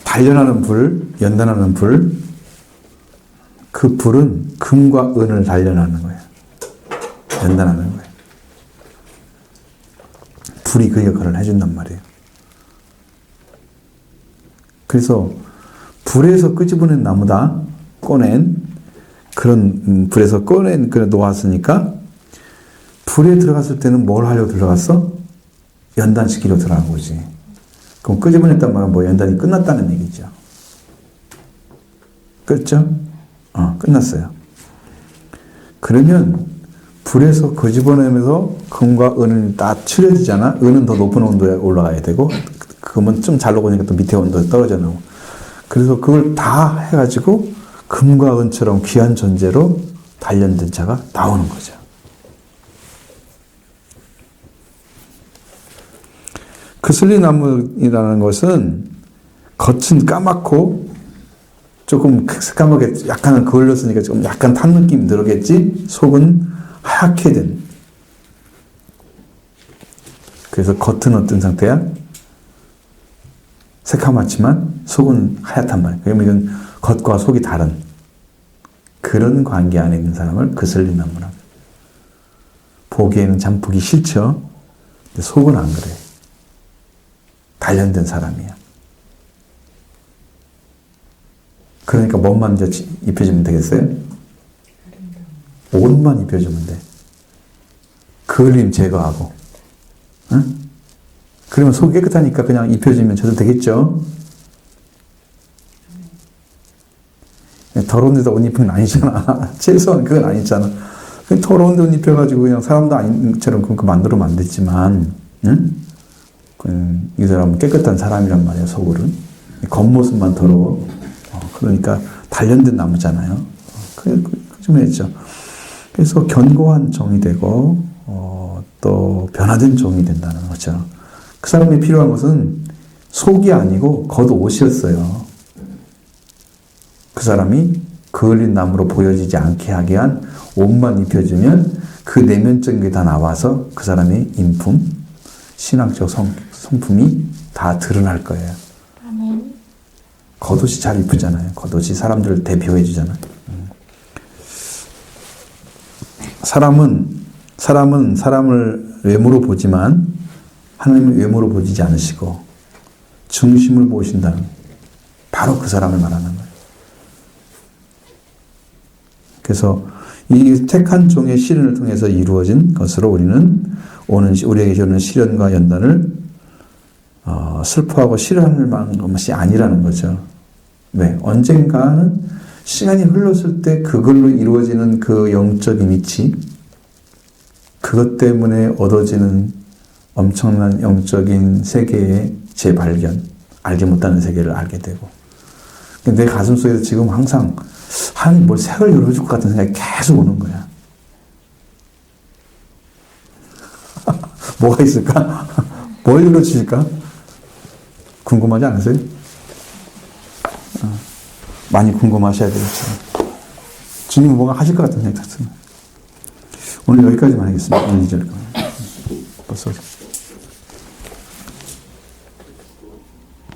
단련하는 불, 연단하는 불, 그 불은 금과 은을 단련하는 거예요. 연단하는 거예요. 불이 그 역할을 해준단 말이에요. 그래서 불에서 끄집어낸 나무다 꺼낸 그런 불에서 꺼낸 그래 놓았으니까 불에 들어갔을 때는 뭘 하려고 들어갔어? 연단시키려고 들어간 거지. 그럼 끄집어냈단 말은 뭐 연단이 끝났다는 얘기죠. 끝죠? 끝났어요. 그러면 불에서 끄집어내면서 금과 은은 딱 추려지잖아. 은은 더 높은 온도에 올라가야 되고 금은 좀 잘 녹으니까 또 밑에 온도에 떨어져 나오고. 그래서 그걸 다 해가지고 금과 은처럼 귀한 존재로 단련된 자가 나오는 거죠. 그슬리나무이라는 것은 겉은 까맣고 조금 새까맣게 약간 그을렸으니까 좀 약간 탄 느낌이 들었겠지? 속은 하얗게 된. 그래서 겉은 어떤 상태야? 새카맣지만 속은 하얗단 말이야. 그러면 이건 겉과 속이 다른 그런 관계 안에 있는 사람을 그슬리나무라. 보기에는 참 보기 싫죠. 근데 속은 안 그래. 단련된 사람이야. 그러니까 뭐만 이제 입혀주면 되겠어요? 옷만 입혀주면 돼. 그을림 제거하고. 응? 그러면 속이 깨끗하니까 그냥 입혀주면 저도 되겠죠? 더러운 데다 옷 입은 건 아니잖아. 최소한 그건 아니잖아. 더러운 데 옷 입혀가지고 그냥 사람도 아닌처럼 그렇게 만들어면 안 됐지만, 응? 이 사람은 깨끗한 사람이란 말이야, 속으로는. 겉모습만 더러워. 그러니까 단련된 나무잖아요. 그 좀 했죠. 그래서 견고한 종이 되고, 또 변화된 종이 된다는 거죠. 그 사람이 필요한 것은 속이 아니고 겉옷이었어요. 그 사람이 그을린 나무로 보여지지 않게 하게 한 옷만 입혀주면 그 내면적인 게 다 나와서 그 사람의 인품, 신앙적 성품이 다 드러날 거예요. 아멘. 겉옷이 잘 이쁘잖아요. 겉옷이 사람들을 대표해 주잖아요. 사람은 사람을 외모로 보지만 하나님은 외모로 보지 않으시고 중심을 보신다는, 바로 그 사람을 말하는 거예요. 그래서 이 택한 종의 시련을 통해서 이루어진 것으로 우리에게 오는 시련과 연단을 슬퍼하고 싫어하는 것이 아니라는 거죠. 왜? 언젠가는 시간이 흘렀을 때 그걸로 이루어지는 그 영적인 이치, 그것 때문에 얻어지는 엄청난 영적인 세계의 재발견, 알지 못하는 세계를 알게 되고, 내 가슴 속에서 지금 항상 하나님 뭘 색을 열어줄 것 같은 생각이 계속 오는 거야. 뭐가 있을까? 뭘 열어주실까? 궁금하지 않으세요? 많이 궁금하셔야 되겠죠. 주님은 뭔가 하실 것 같은 생각이 들어요. 오늘 여기까지만 하겠습니다. 오늘 2절. 벌써